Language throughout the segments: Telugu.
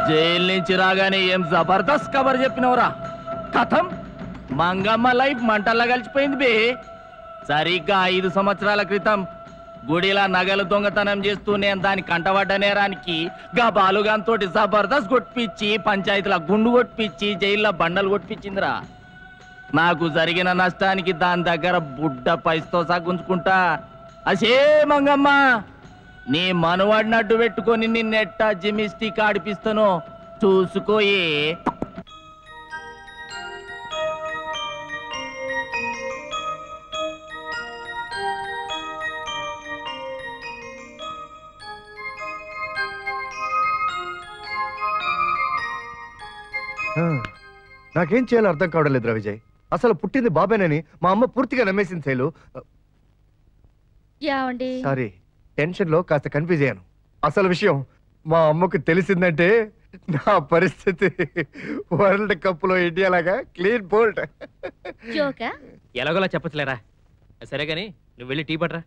జైలు నుంచి రాగానే ఏం జబర్దస్త్ కబర్ చెప్పినవరా? కథం మంగమ్మ లైఫ్ మంటల్లా కలిసిపోయింది బే. సరిగ్గా 5 సంవత్సరాల క్రితం గుడిలా నగలు దొంగతనం చేస్తూ నేను దాని కంటబడ్డ నేరానికి గా బాలుగాంతోటి జబర్దస్త్ కొట్టిపిచ్చి పంచాయతీల గుండు కొట్టిపిచ్చి జైల్లో బండలు కొట్టిపించిందిరా. నాకు జరిగిన నష్టానికి దాని దగ్గర బుడ్డ పైసతో సగుంచుకుంటా. అసే మంగమ్మ, నీ మనవాడినట్టు పెట్టుకొని నిన్నెట్టా జిమిస్టిక్ ఆడిపిస్తానో చూసుకోయే. నాకేం చేయాలో అర్థం కావడం లేదురా విజయ్. అసలు పుట్టింది బాబేనని మా అమ్మ పూర్తిగా నమ్మేసింది శైలు. సారీ, టెన్షన్ లో కాస్త కన్ఫ్యూజ్ అయ్యాను. అసలు విషయం మా అమ్మకు తెలిసిందంటే నా పరిస్థితి వరల్డ్ కప్ లో ఇండియా లాగా క్లీన్ బోల్డ్. ఎలాగోలా చెప్పచ్చులేరా. సరే గాని నువ్వు వెళ్ళి టీ పట్రా.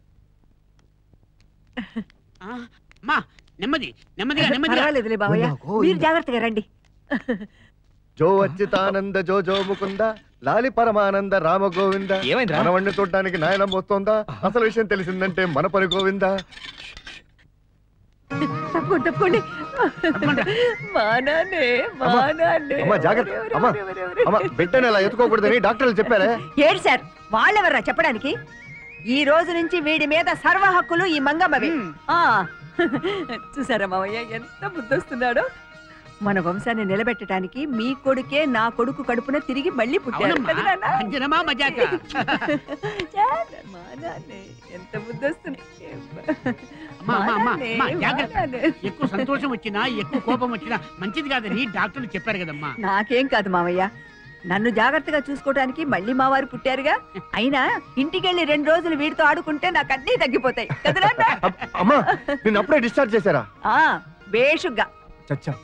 నెమ్మది నెమ్మదిగా నెమ్మదిగా మీరు జాగ్రత్తగా రండి. జో అచ్యుతానంద జో జో ముకుంద లాలి పరమానంద రామ గోవింద. మనవణ్ణి చూడటానికి నాయనం వస్తోందా? అసలు విషయం తెలిసిందంటే మన పని గోవిందా. తప్పండి జాగ్రత్త అమ్మా, బిడ్డను ఇలా ఎత్తుకోకూడదని డాక్టర్లు చెప్పారే. ఏడు సార్, వాళ్ళెవర్రా చెప్పడానికి? ఈ రోజు నుంచి వీడి మీద సర్వ హక్కులు ఈ మంగమ్మవి. చూసారా మావయ్య ఎంత బుద్ధొస్తున్నాడో. మన వంశాన్ని నిలబెట్టడానికి మీ కొడుకే నా కొడుకు కడుపున తిరిగి మళ్ళీ పుట్టాడు. ఎంత బుద్ధొస్తుంది. ఎక్కువ సంతోషం వచ్చినా ఎక్కువ కోపం వచ్చినా మంచిది కాదని డాక్టర్లు చెప్పారు కదమ్మా. నాకేం కాదు మావయ్య, నన్ను జాగ్రత్తగా చూసుకోవడానికి మళ్ళీ మా వారు పుట్టారుగా. అయినా ఇంటికెళ్ళి 2 రోజులు వీడితో ఆడుకుంటే నాకు అన్నీ తగ్గిపోతాయి కదరా. అమ్మా, నిన్ను అప్పుడే డిశ్చార్జ్ చేశారా? బేషుగ్గా. చచ్చా,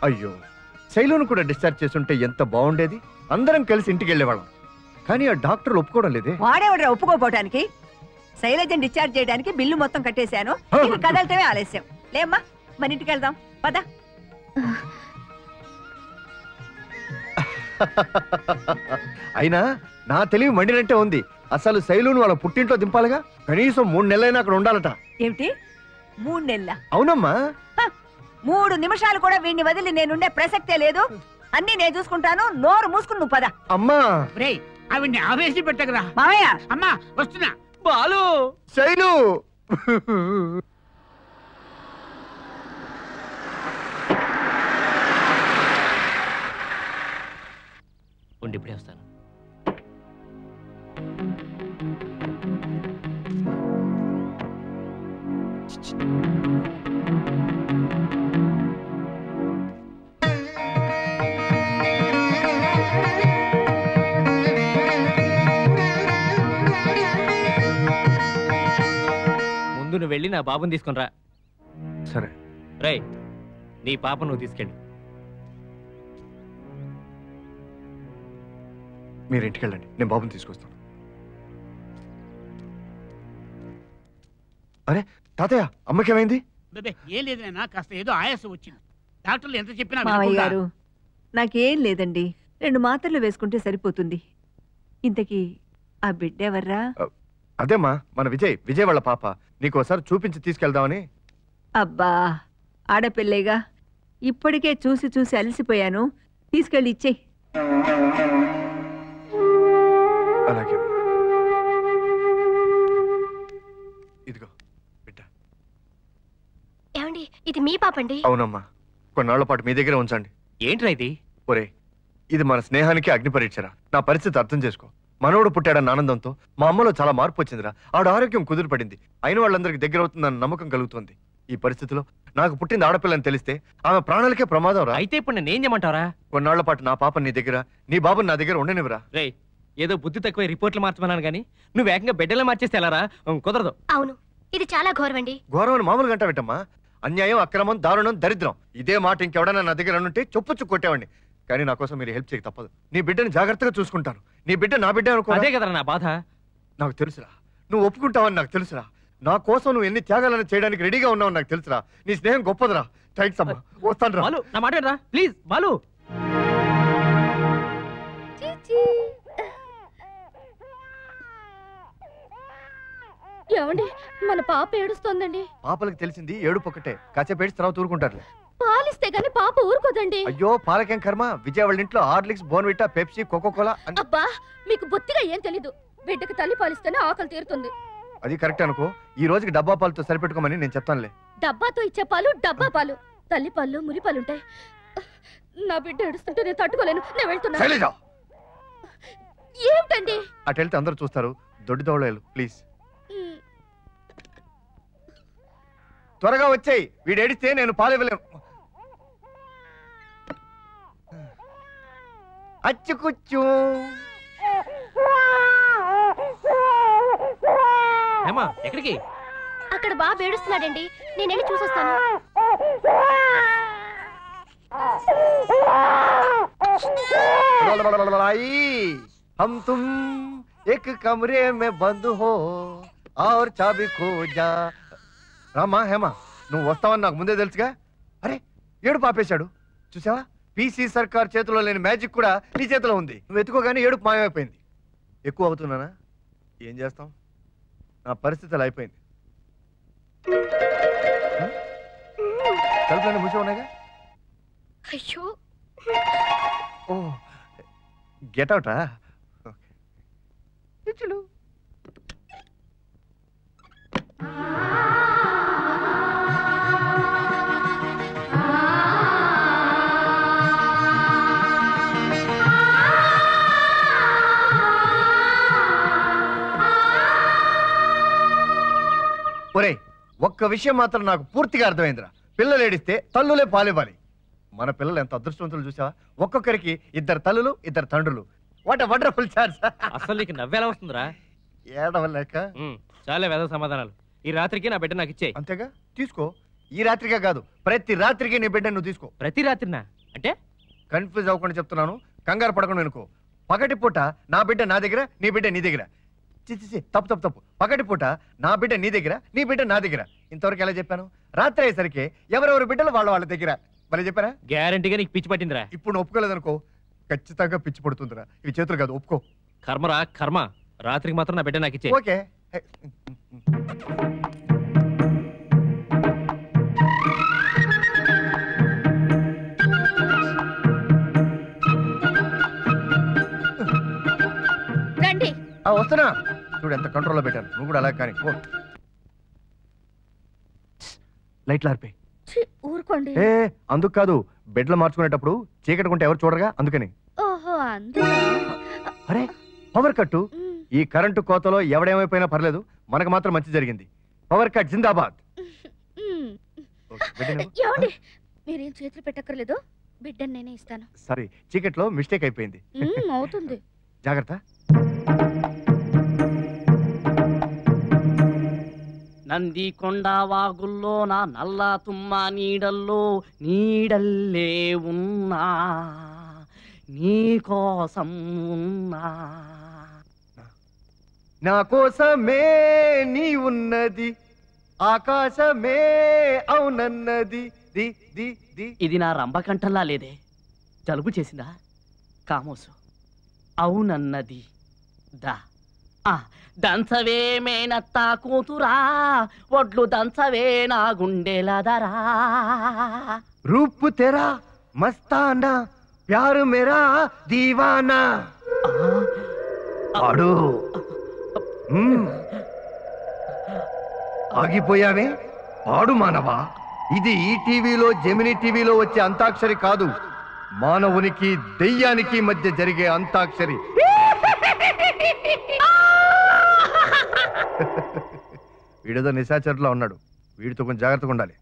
అయ్యో, శైలును కూడా డిశ్చార్జ్ చేస్తుంటే ఎంత బాగుండేది. అందరం కలిసి ఇంటికి వెళ్ళేవాళ్ళం. కానీ ఆ డాక్టర్లు ఒప్పుకోవడం లేదే. వాడేవాడ్రా ఒప్పుకోపోవటానికి? శైలజని డిశ్చార్జ్ చేయడానికి బిల్లు మొత్తం కట్టేశాను. కదలటమే ఆలస్యం. లేమ్మా, మన ఇంటికి వెళ్దాం పద. అయినా నా తెలివి మండినట్టే ఉంది. అసలు శైలును వాళ్ళ పుట్టింట్లో దింపాలిగా. కనీసం 3 నెలలైనా అక్కడ ఉండాలట. ఏమిటి 3 నెలల? అవునమ్మా. 3 నిమిషాలు కూడా వీడిని వదిలి నేనుండే ప్రసక్తే లేదు. అన్ని నేను చూసుకుంటాను. నోరు మూసుకుని నువ్వు పద. అమ్మా, ఆవిడ్ని ఆవేశ పెట్టకరా మావయ్య. అమ్మా వస్తున్నా. బాలు, శైలు. ఉండి ఇప్పుడే వస్తాను. ముందు నువ్వు వెళ్ళి నా బాబుని తీసుకుని రా. సరే. రేయ్, నీ పాప నువ్వు తీసుకెళ్ళి. మీరు ఇంటికి వెళ్ళండి, నేను బాబుని తీసుకొస్తాను. అరే తాతయ్య, అమ్మకేమైంది? ఏం లేదు నాయనా, కాస్త ఏదో ఆయాసం వచ్చింది. డాక్టర్లు ఎంత చెప్పినా మావయ్య గారు, నాకేం లేదండి. 2 మాత్రలు వేసుకుంటే సరిపోతుంది. ఇంతకీ ఆ బిడ్డ ఎవర్రా? అదేమ్మా, మన విజయ్ వాళ్ళ పాప. నీకోసారి చూపించి తీసుకెళ్దామని. అబ్బా, ఆడపిల్లేగా. ఇప్పటికే చూసి చూసి అలసిపోయాను. తీసుకెళ్ళి ఇచ్చేయి. అలాగే. ఇదిగో బిడ్డ. ఏమండి, ఇది మీ పాపండి? అవునమ్మా, కొన్నాళ్ల పాటు మీ దగ్గర ఉంచండి. ఏంట్రా ఇది? ఒరే, ఇది మన స్నేహానికి అగ్ని పరీక్షరా. నా పరిస్థితి అర్థం చేసుకో. మనవడు పుట్టాడన్న ఆనందంతో మా అమ్మలో చాలా మార్పు వచ్చిందిరా. ఆవిడ ఆరోగ్యం కుదురుపడింది. అయిన వాళ్ళందరికీ దగ్గర అవుతుందన్న నమ్మకం కలుగుతుంది. ఈ పరిస్థితిలో నాకు పుట్టింది ఆడపిల్లని తెలిస్తే ఆమె ప్రాణాలకే ప్రమాదం రా. అయితే ఇప్పుడు నేనేం చేయమంటావరా? కొన్నాళ్ల పాటు నా పాప నీ దగ్గర, నీ బాబుని నా దగ్గర ఉండనివ్వరా. రేయ్, ఏదో బుద్ధి తక్కువ రిపోర్ట్లు మార్చమన్నాను కానీ నువ్వు ఏకంగా బిడ్డలో మార్చేస్తే ఎలారా? కుదరదు. అవును, ఇది చాలా ఘోరమండి. ఘోరం మామూలుగా అంటా పెట్టమ్మా. అన్యాయం, అక్రమం, దారుణం, దరిద్రం. ఇదే మాట ఇంకెవడన్నా నా దగ్గర ఉంటే చొప్పుచ్చు కొట్టేవాడిని. కానీ నా కోసం మీరు హెల్ప్ చేయక తప్పదు. నీ బిడ్డని జాగ్రత్తగా చూసుకుంటాను. నీ బిడ్డ నా బిడ్డ అనుకో. అదే కదరా నా బాధ. నాకు తెలుసురా, నువ్వు ఒప్పుకుంటావని నాకు తెలుసురా. నా కోసం నువ్వు ఎన్ని త్యాగాలను చేయడానికి రెడీగా ఉన్నావు నాకు తెలుసురా. నీ స్నేహం గొప్పదిరా. థ్యాంక్స్ అమ్మా. వస్తాను రా. బాలు నా మాట రా ప్లీజ్. బాలు ఏమండి మన పాప ఏడుస్తోందండి. పాపలకు తెలిసింది ఏడుపు ఒక్కటే. కాసేపు ఏడ్చి తర్వాత ఊరుకుంటారులే. పాలిస్తే గాని పాప ఊరుకోదండి. అయ్యో పాలకేం కర్మ. విజయ వాళ్ళ ఇంట్లో హార్లిక్స్, బోర్న్విటా, పెప్సీ, కోకోకోలా అబ్బా మీకు బొత్తిగా ఏం తెలీదు. బిడ్డకి తల్లి పాలిస్తేనే ఆకలి తీరుతుంది. అది కరెక్ట్ అనుకో. ఈ రోజుకి డబ్బా పాలతో సరిపెట్టుకోమని నేను చెప్తానులే. డబ్బాతో ఇచ్చే పాలు డబ్బా పాలు, తల్లి పాలు మురి పాలు ఉంటాయి. నా బిడ్డ ఏడుస్తుంటే నేను తట్టుకోలేను. నేను వెళ్తున్నా. శైలజ ఏమిటండి? అటు వెళ్తే అందరూ చూస్తారు. దొడ్డి దవడలు ప్లీజ్. త్వరగా వచ్చేయి. వీడు ఏడిస్తే నేను పాలు ఇవ్వలేను. అచ్చుకుచ్చు. ఎక్కడికి? అక్కడ బాబు ఏడుస్తున్నాడండి. నేను వెళ్ళి చూసొస్తాను. हम तुम एक कमरे में बंद हो और चाबी खो जा. రామా హేమా నువ్వు వస్తావని నాకు ముందే తెలుసుగా. అరే ఏడుపు ఆపేశాడు చూసావా. పీసీ సర్కార్ చేతిలో లేని మ్యాజిక్ కూడా నీ చేతిలో ఉంది. నువ్వు ఎత్తుకోగానే ఏడుపు మాయమైపోయింది. ఎక్కువ అవుతున్నానా? ఏం చేస్తాం, నా పరిస్థితి అలా అయిపోయింది. తలుపులన్నీ మూసి ఉన్నాయిగా. అయ్యో ఓ గెట్ అవుటా. ఒరే ఒక్క విషయం మాత్రం నాకు పూర్తిగా అర్థమైందిరా. పిల్లలు ఏడిస్తే తల్లులే పాలివ్వాలి. మన పిల్లలు ఎంత అదృష్టవంతులు చూసావా. ఒక్కొక్కరికి ఇద్దరు తల్లులు, ఇద్దరు తండ్రులు. What a wonderful chance. అసలు నీకు నవ్వేలా వస్తుందిరా? ఏడవలేక. చాలా వేద సమాధానాలు. ఈ రాత్రికి నా బిడ్డ నాకు ఇచ్చే. అంతేగా తీసుకో. ఈ రాత్రిగా కాదు, ప్రతి రాత్రికి నీ బిడ్డ నువ్వు తీసుకో. ప్రతి రాత్రినా అంటే? కన్ఫ్యూజ్ అవ్వకుండా చెప్తున్నాను. కంగారు పడకుండా అనుకో. పగటి పూట నా బిడ్డ నా దగ్గర, నీ బిడ్డ నీ దగ్గర. చిచ్చి తప్పు తప్పు తప్పు. పగటి పూట నా బిడ్డ నీ దగ్గర, నీ బిడ్డ నా దగ్గర. ఇంతవరకు ఎలా చెప్పాను? రాత్రి అయ్యేసరికి ఎవరెవరి బిడ్డలు వాళ్ళ దగ్గర. మరి చెప్పారా? గ్యారంటీగా నీకు పిచ్చి పట్టిందిరా. ఇప్పుడు నువ్వు ఒప్పుకోలేదనుకో ఖచ్చితంగా పిచ్చి పడుతుందిరా. ఇవి చేతులు కాదు, ఒప్పుకో. కర్మరా కర్మ. రాత్రికి మాత్రం నా బిడ్డ నాకు ఇచ్చే. ఓకే. రండి. వస్తున్నా. చూడు ఎంత కంట్రోల్లో పెట్టాను. నువ్వు కూడా అలా కానీ. లైట్లు ఆర్పే. ఊరుకోండి. అందుకు కాదు, బెడ్లో మార్చుకునేటప్పుడు చీకటి కొంటే ఎవరు చూడరుగా, అందుకని. ఓహో అందుకే. అరే పవర్ కట్టు. ఈ కరెంటు కోతలో ఎవడేమైపోయినా పర్లేదు, మనకు మాత్రం మంచి జరిగింది. పవర్ కట్ జిందాబాద్. ఏమండి మీరేం చేతులు పెట్టక్కర్లేదు. బిడ్డని నేనే ఇస్తాను. సారీ, చీకట్లో మిస్టేక్ అయిపోయింది. అవుతుంది. జాగ్రత్త. నంది కొండ వాగుల్లో నా నల్ల తుమ్మ నీడల్లో నీడల్లే ఉన్నా, నీ కోసం ఉన్నా. నా కోసమే నీ ఉన్నది, ఆకాశమే అవునన్నది. The the the. ఇది నా రంభకంఠంలా లేదే. జలుబు చేసిందా? కామోసు అవునన్నది. దా దంచవే మేనత్తా కూతురా, ఒడ్లు దంచవే నా గుండెలదరా. రూప్ తెరా మస్తానా, ప్యారు మేరా దీవానా. ఆడు. ఆగిపోయావే, పాడు మానవా. ఇది ఈ టీవీలో, జెమిని టీవీలో వచ్చే అంతాక్షరి కాదు, మానవునికి దెయ్యానికి మధ్య జరిగే అంతాక్షరి. వీడేదో నిశాచరులా ఉన్నాడు. వీడితో కొంచెం జాగ్రత్తగా ఉండాలి.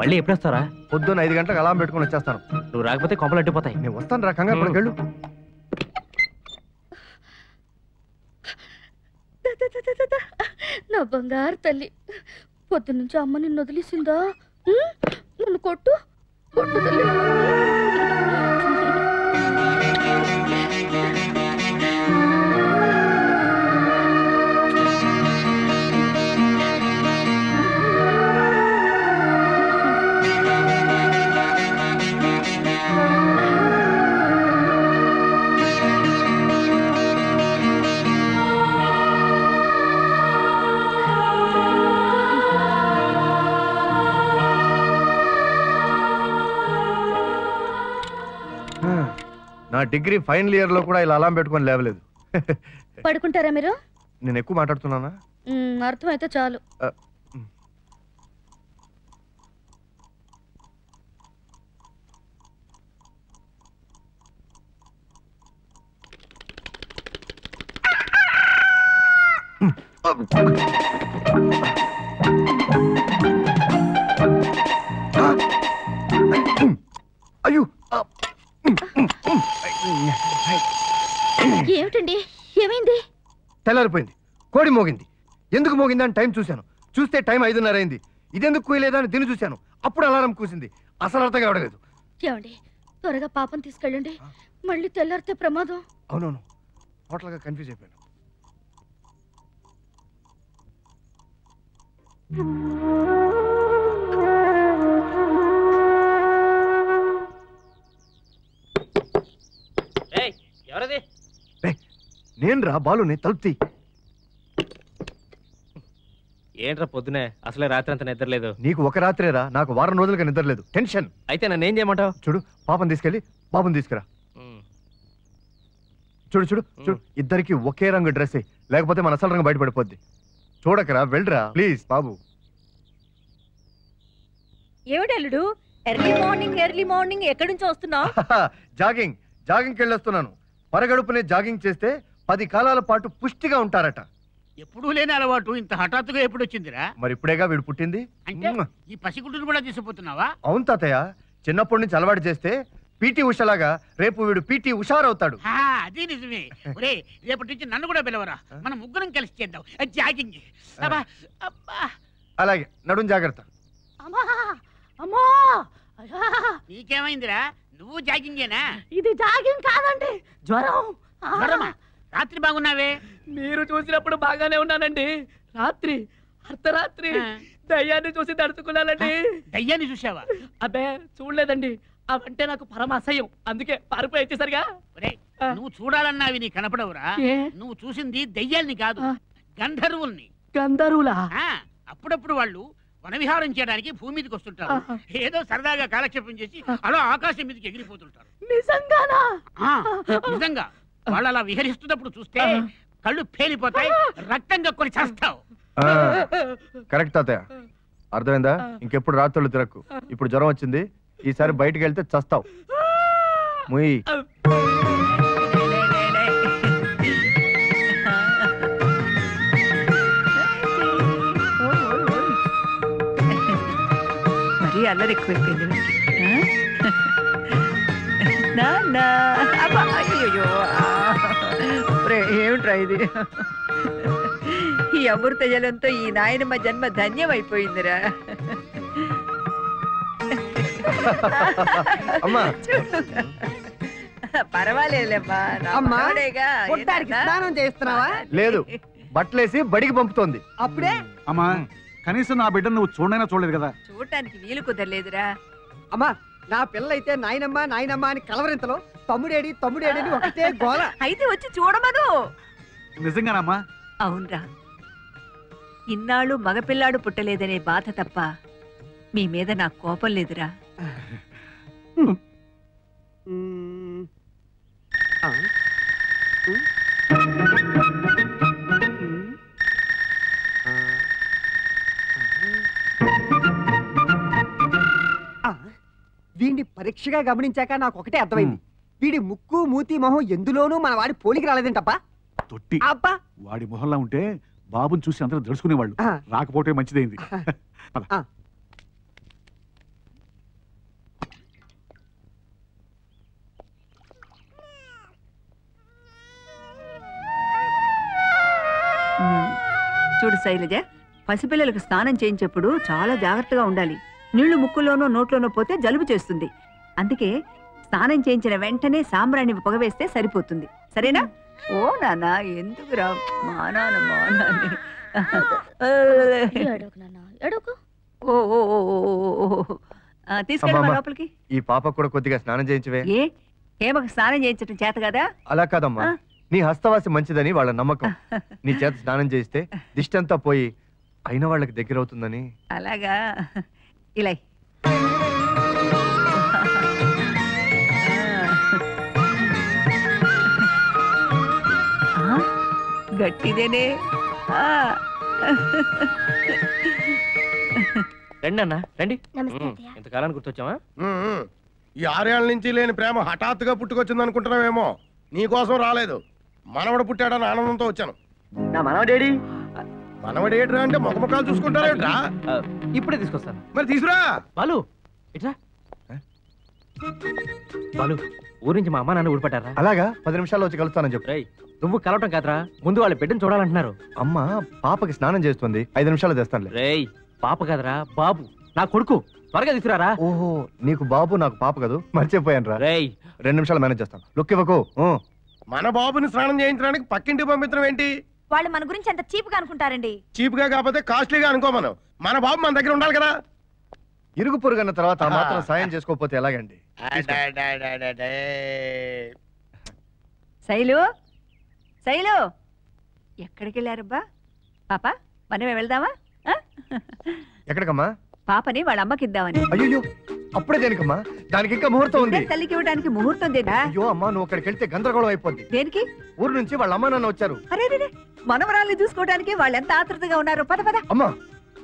మళ్ళీ ఎప్పుడు వస్తారా? పొద్దున్న 5 గంటలకు అలారం పెట్టుకుని వచ్చేస్తాను. నువ్వు రాకపోతే కొంపలు అడ్డిపోతాయి. నేను వస్తాను రా, కంగారు పడకెళ్ళు. నా బంగారు తల్లి, పొద్దునుంచి అమ్మ నిన్ను వదిలేసిందా? నన్ను కొట్టు కొట్టు తల్లి. నా డిగ్రీ ఫైనల్ ఇయర్ లో కూడా ఇలా అలారం పెట్టుకొని లేవలేదు. పడుకుంటారా మీరు? నేను ఎక్కువ మాట్లాడుతున్నానా? అర్థమైతే చాలు. అయ్యో ఏమిటండి, ఏమైంది? తెల్లారిపోయింది. కోడి మోగింది. ఎందుకు మోగిందా అని టైం చూశాను. చూస్తే టైం 5:30 అయింది. ఇదెందుకు కూయలేదా అని దీన్ని చూశాను. అప్పుడు అలారం కూసింది. అసలు అర్థం కావడలేదు. ఏమండి, త్వరగా పాపం తీసుకెళ్ళండి, మళ్ళీ తెల్లారితే ప్రమాదం. అవునవును, టోటల్గా కన్ఫ్యూజ్ అయిపోయాను. ఎవరది? నేను రా బాలుని, తలుపుతీ. ఏంట్రా పొద్దునే? అసలే రాత్రి అంతా నిద్రలేదు. నీకు ఒక రాత్రేరా, నాకు వారం రోజులుగా నిద్రలేదు. టెన్షన్. అయితే నన్ను ఏం చేయమంటావు? చూడు, పాపం తీసుకెళ్ళి బాబుని తీసుకురా. చూడు చూడు చూడు, ఇద్దరికి ఒకే రంగు డ్రెస్, లేకపోతే మన అసలు రంగు బయటపడిపోద్ది. చూడకరా, వెళ్ళరా ప్లీజ్ బాబు. ఏమిటల్లుడు ఎర్లీ మార్నింగ్ ఎక్కడి నుంచి వస్తున్నావు? జాగింగ్కి వెళ్ళొస్తున్నాను. పరగడుపునే జాగింగ్ చేస్తే 10 కాలాల పాటు పుష్టిగా ఉంటారట. ఎప్పుడూ లేని అలవాటు ఇంత హఠాత్తుగా ఎప్పుడు వచ్చిందిరా? మరి ఇప్పుడేగా వీడు పుట్టింది. అంటే ఈ పసిగుడ్డును కూడా తీసుకుపోతున్నావా? అవును తాతయ్య, చిన్నప్పటి నుంచి అలవాటు చేస్తే పీటీ ఉషలాగా రేపు వీడు పీటీ ఉషారవుతాడు. అది నిజమే. ఒరే, రేపటి నుంచి నన్ను కూడా పిలవరా, మనం ముగ్గురం కలిసి చేద్దాం జాగింగ్. అలాగే, నడుం జాగ్రత్త. నీకేమైందిరా? నువ్వు జాగింగేనా? ఇది జాగింగ్ కాదండి, జ్వరం. జ్వరమా? రాత్రి బాగున్నావే? మీరు చూసినప్పుడు బాగానే ఉన్నానండి. రాత్రి అర్ధరాత్రి దయ్యాన్ని చూసి తడుచుకున్నానండి. దయ్యాన్ని చూసావా? అబ్బే చూడలేదండి, అవంటే నాకు పరమ అసహ్యం. అందుకే పారిపోయి వచ్చేసరిగా. నువ్వు చూడాలన్నావి నీ కనపడవురా. నువ్వు చూసింది దయ్యాల్ని కాదు, గంధర్వుల్ని. గంధర్వులా? అప్పుడప్పుడు వాళ్ళు వనవిహారం చేయడానికి భూమి మీదకి వస్తుంటారు. ఏదో సరదాగా కాలక్షేపం చేసి అలా ఆకాశం మీదకి ఎగిరిపోతుంటారు. నిజంగానా? నిజంగా. వాళ్ళు అలా విహరిస్తున్నప్పుడు చూస్తే కళ్ళు పేలిపోతాయి, రక్తం కక్కుని చేస్తావు. కరెక్ట్ తాతయ్య, అర్థమైందా? ఇంకెప్పుడు రాత్రులు తిరక్కు. ఇప్పుడు జ్వరం వచ్చింది, ఈసారి బయటికి వెళ్తే చస్తావు. ముయ్. మరీ అల్లరి ఎక్కువైపోయింది. ఏమిట్రా ఇది? ఈ అమృత జలంతో ఈ నాయనమ్మ జన్మ ధన్యమైపోయిందిరా. పర్వాలేదమ్మా, స్నానం చేస్తున్నావా? లేదు, బట్టలేసి బడికి పంపుతోంది. అప్పుడే అమ్మా, కనీసం నా బిడ్డ నువ్వు చూడైనా చూడలేదు కదా. చూడటానికి వీలు కుదరలేదురా. అమ్మా, నా పిల్లలైతే నాయనమ్మ నాయనమ్మ అని కలవరింతలో తమ్ముడేడి తమ్ముడేడి ఒకటే గోల. అయితే వచ్చి చూడమను. నిజంగానమ్మా? అవునరా, ఇన్నాళ్ళు మగపిల్లాడు పుట్టలేదనే బాధ తప్ప మీ మీద నాకు కోపం లేదురా. వీడిని పరీక్షగా గమనించాక నాకు ఒకటే అర్థమైంది. వీడి ముక్కు మూతి మొహం ఎందులోనూ మన వాడి పోలికి రాలేదంటప్పా. తొట్టి అబ్బా, వాడి మొహంలా ఉంటే బాబుని చూసి అందరూ దడుచుకునేవాళ్ళు. రాకపోతే మంచిదైంది. చూడు శైలజ, పసిపిల్లలకు స్నానం చేయించేప్పుడు చాలా జాగ్రత్తగా ఉండాలి. నీళ్లు ముక్కులోనో నోట్లోనో పోతే జలుబు చేస్తుంది. అందుకే స్నానం చేయించిన వెంటనే సాంబ్రాణి పొగవేస్తే సరిపోతుంది. సరేనా? ఓ నాన్న, ఎందుకురా మా నాన్న తీసుకెళ్ళి లోపలికి. ఈ పాప కూడా కొద్దిగా స్నానం చేయించవే. ఏ హేమకు స్నానం చేయించడం చేత కదా? అలా కాదమ్మా, నీ హస్తవాసి మంచిదని వాళ్ళ నమ్మకం. నీ చేత స్నానం చేస్తే దిష్టంతా పోయి అయిన వాళ్ళకి దగ్గర అవుతుందని. అలాగా? ఇలా గట్టిదేనే. రండి అన్న రండి. నమస్తే అత్తయ్య. ఇంతకాలానికి గుర్తొచ్చావా? ఈ 6 ఏళ్ల నుంచి లేని ప్రేమ హఠాత్తుగా పుట్టుకొచ్చింది అనుకుంటున్నావేమో. నీకోసం రాలేదు, మనవడు పుట్టాడని ఆనందంతో వచ్చాను. నా మనవడేడి? మనవడు ఏట్రా అంటే ముఖముఖాలు చూసుకుంటారేట్రా? ఇప్పుడే తీసుకొస్తాను. మరి తీసురా. బాలు ఇట్రా. బాలు ఊరి నుంచి మా అమ్మ నాన్న ఊడిపడ్డారా? అలాగా 10 నిమిషాల్లో వచ్చి కలుస్తానని చెప్పు. రేయ్ నువ్వు కలవటం కాదురా, ముందు వాళ్ళ బిడ్డను చూడాలంటున్నారు. అమ్మ పాపకి స్నానం చేస్తుంది, 5 నిమిషాలు తెస్తానులే. రేయ్ పాప కాదురా బాబు, నా కొడుకు. త్వరగా తీసుకురారా. ఓహో నీకు బాబు నాకు పాప కదూ, మర్చిపోయాను రా. రేయ్ 2 నిమిషాలు మేనేజ్ చేస్తాను. లుక్ ఇవ్వకు. మన బాబుని స్నానం చేయించడానికి పక్కింటికి పంపించడం ఏంటి? వాళ్ళు మన గురించి ఎంత చీప్ గా అనుకుంటారండి. చీప్ గా కాకపోతే కాస్ట్లీగా అనుకో. మనం మన బాబు మన దగ్గర ఉండాలి కదా. ఇరుగు పొరుగన్న తర్వాత మాత్రం సాయం చేసుకోకపోతే ఎలాగండి? శైలు, శైలు ఎక్కడికి వెళ్ళారబ్బా? పాప మనమే వెళ్దామా? ఎక్కడికమ్మా? పాపని వాళ్ళ అమ్మకి ఇద్దామని. అయ్యో అప్పుడే దేనికమ్మా? దానికి ఇంకా ముహూర్తం ఉంది. తల్లికి ఇవ్వడానికి ముహూర్తం దేనా? అయ్యో అమ్మా, నువ్వు అక్కడికి వెళ్తే గందరగోళం అయిపోద్ది. దేనికి? ఊరు నుంచి వాళ్ళ అమ్మా నాన్న వచ్చారు. అరే మనవరాల్ని చూసుకోవడానికి వాళ్ళు ఎంత ఆతృతగా ఉన్నారు. పద పద. అమ్మా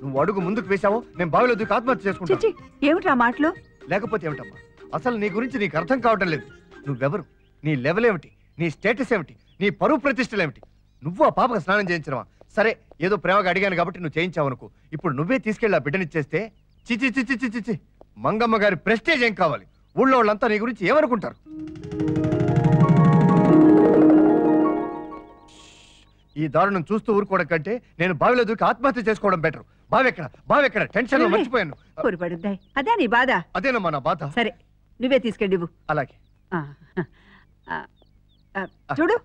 నువ్వు అడుగు ముందుకు వేశావో నేను బావిలో దూకి ఆత్మహత్య చేసుకుంటా. చిచ్చి ఏమిట్రా మాటలు? లేకపోతే ఏమిటమ్మా, అసలు నీ గురించి నీకు అర్థం కావటం లేదు. నువ్వెవరు? నీ లెవెల్ ఏమిటి? నీ స్టేటస్ ఏమిటి? నీ పరువు ప్రతిష్టలు ఏమిటి? నువ్వు ఆ పాపకు స్నానం చేయించడమా? సరే ఏదో ప్రేమగా అడిగాను కాబట్టి నువ్వు చేయించావు అనుకో. ఇప్పుడు నువ్వే తీసుకెళ్ళి ఆ బిడ్డనిచ్చేస్తే చిచి చిచి చిచి చిచి మంగమ్మ గారి ప్రెస్టేజ్ ఏం కావాలి? ఊళ్ళో వాళ్ళంతా నీ గురించి ఏమనుకుంటారు? ఈ దారుణం చూస్తూ ఊరుకోవడం కంటే నేను బావిలో దూకి ఆత్మహత్య చేసుకోవడం బెటర్. బావెక్కడ టెన్షన్ లో మర్చిపోయాను. పొరపడుద్దాయి అదే నీ బాధ. అదేనమ్మా నా బాధ. సరే నువ్వే తీసుకెళ్ళి. అలాగే. చూడు,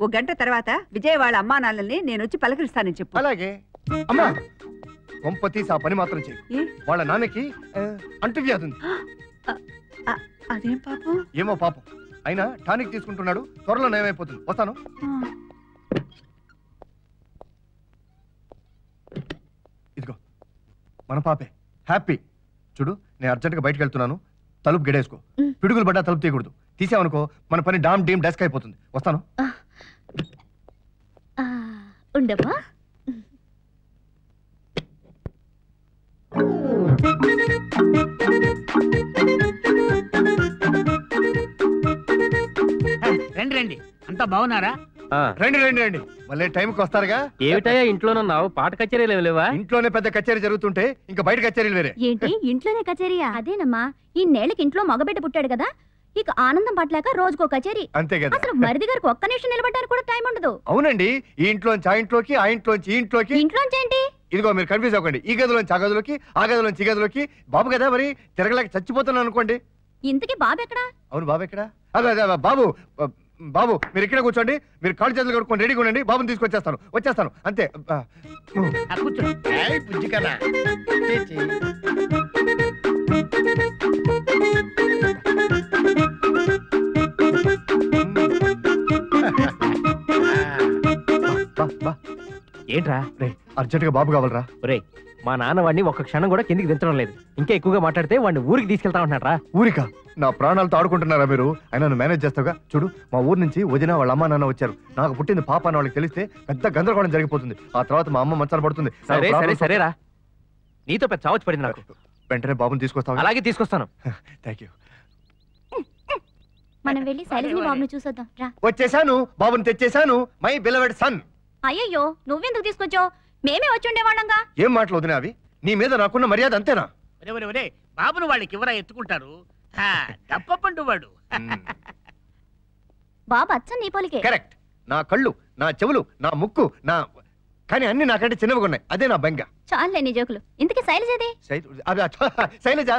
1 గంట తర్వాత విజయ్ వాళ్ళ అమ్మా నాన్నల్ని నేను వచ్చి పలకరిస్తానని చెప్పు. అలాగే అమ్మా. కొంప తీసి ఆ పని మాత్రం చెయ్యి. వాళ్ళ నాన్నకి అంటువ్యాధి ఉంది. అదేం పాపం? ఏమో పాపం, అయినా టానిక్ తీసుకుంటున్నాడు, త్వరలో నయమైపోతుంది. వస్తాను. ఇదిగో మన పాపే హ్యాపీ. చూడు నేను అర్జెంట్గా బయటకు వెళ్తున్నాను, తలుపు గెడేసుకో. పిడుగులు పడ్డా తలుపు తీయకూడదు. తీసావనుకో మన పని డామ్ డీమ్ డెస్క్ అయిపోతుంది. వస్తాను. ఉండమ్మా. రండి రండి, అంతా బాగున్నారా? రండి రండి రండి, మళ్ళీ టైంకి వస్తారుగా. ఏమిటయ్యా ఇంట్లోనున్నావు? పాట కచేరీలు లేవా? ఇంట్లోనే పెద్ద కచేరీ జరుగుతుంటే ఇంకా బయట కచేరీలు వేరే. ఏంటి ఇంట్లోనే కచేరీయా? అదేనమ్మా, ఈ నేలకి ఇంట్లో మగబిడ్డ పుట్టాడు కదా, ఇక ఆనందం పట్టలేక రోజుకో కచేరీ. అంతే కదా. అసలు మరిది గారికి ఒక్క నిమిషం నిలబడడానికి కూడా టైం ఉండదు. అవునండి, ఈ ఇంట్లోంచి ఆ ఇంట్లోకి, ఆ ఇంట్లోంచి ఈ ఇంట్లోకి. ఇంట్లోంచి ఏంటి? ఇదిగో మీరు కన్ఫ్యూజ్ అవ్వకండి. ఈ గదిలోంచి ఆ గదిలోకి, ఆ గదిలోంచి ఈ గదిలోకి. బాబు కదా మరి, తిరగలేక చచ్చిపోతున్నాను అనుకోండి. ఇంతకీ బాబు ఎక్కడా? అవును బాబు ఎక్కడా? బాబు బాబు మీరు ఇక్కడ కూర్చోండి. మీరు కాళ్ళు చేతులు కడుక్కొని రెడీగా ఉండండి. బాబుని వచ్చేస్తాను అంతే. బుజ్జి కదా. ఏంట్రా? రే అర్జెంట్ గా బాబు కావాలరా. రే మా నాన్న వాడిని ఒక్క క్షణం కూడా కిందికి దించడం లేదు. ఇంకా ఎక్కువగా మాట్లాడితే వాడిని ఊరికి తీసుకెళ్తా ఉంటున్నారా? ఊరికా? నా ప్రాణాలతో ఆడుకుంటున్నారా మీరు? అయినా నువ్వు మేనేజ్ చేస్తావుగా. చూడు మా ఊరు నుంచి వదిన వాళ్ళ అమ్మ నాన్న వచ్చారు. నాకు పుట్టింది పాప అని వాళ్ళకి తెలిస్తే పెద్ద గందరగోళం జరిగిపోతుంది. ఆ తర్వాత మా అమ్మ మంచాలు పడుతుంది. సరేరా, నీతో పెద్ద చావచ్చు పడింది నాకు. వెంటనే బాబుని తీసుకొస్తావు? అలాగే తీసుకొస్తాను. Thank you. మనం వెళ్ళి శైలజని బాబుని చూసొద్దాం రా. వచ్చేసాను, బాబుని తెచ్చేసాను. My beloved sun. అయ్యయ్యో నువ్వెందుకు తీసుకొచ్చావు? మేమే వచ్చి ఉండేవాళ్ళంగా. ఏం మాటలు వదినా అవి? నీ మీద నాకున్న మర్యాద అంతేనా? బాబును వాళ్ళకి ఎవరా ఎత్తుకుంటారు? డప్పండు వాడు. బాబు అచ్చం నీ పోలికే. కరెక్ట్. నా కళ్ళు, నా చెవులు, నా ముక్కు, నా కానీ అన్ని నాకంటే చిన్నవిగా ఉన్నాయి. అదే నా బెంగ. చాలే నీ జోకులు. ఇంతకీ శైలజది? శైలజ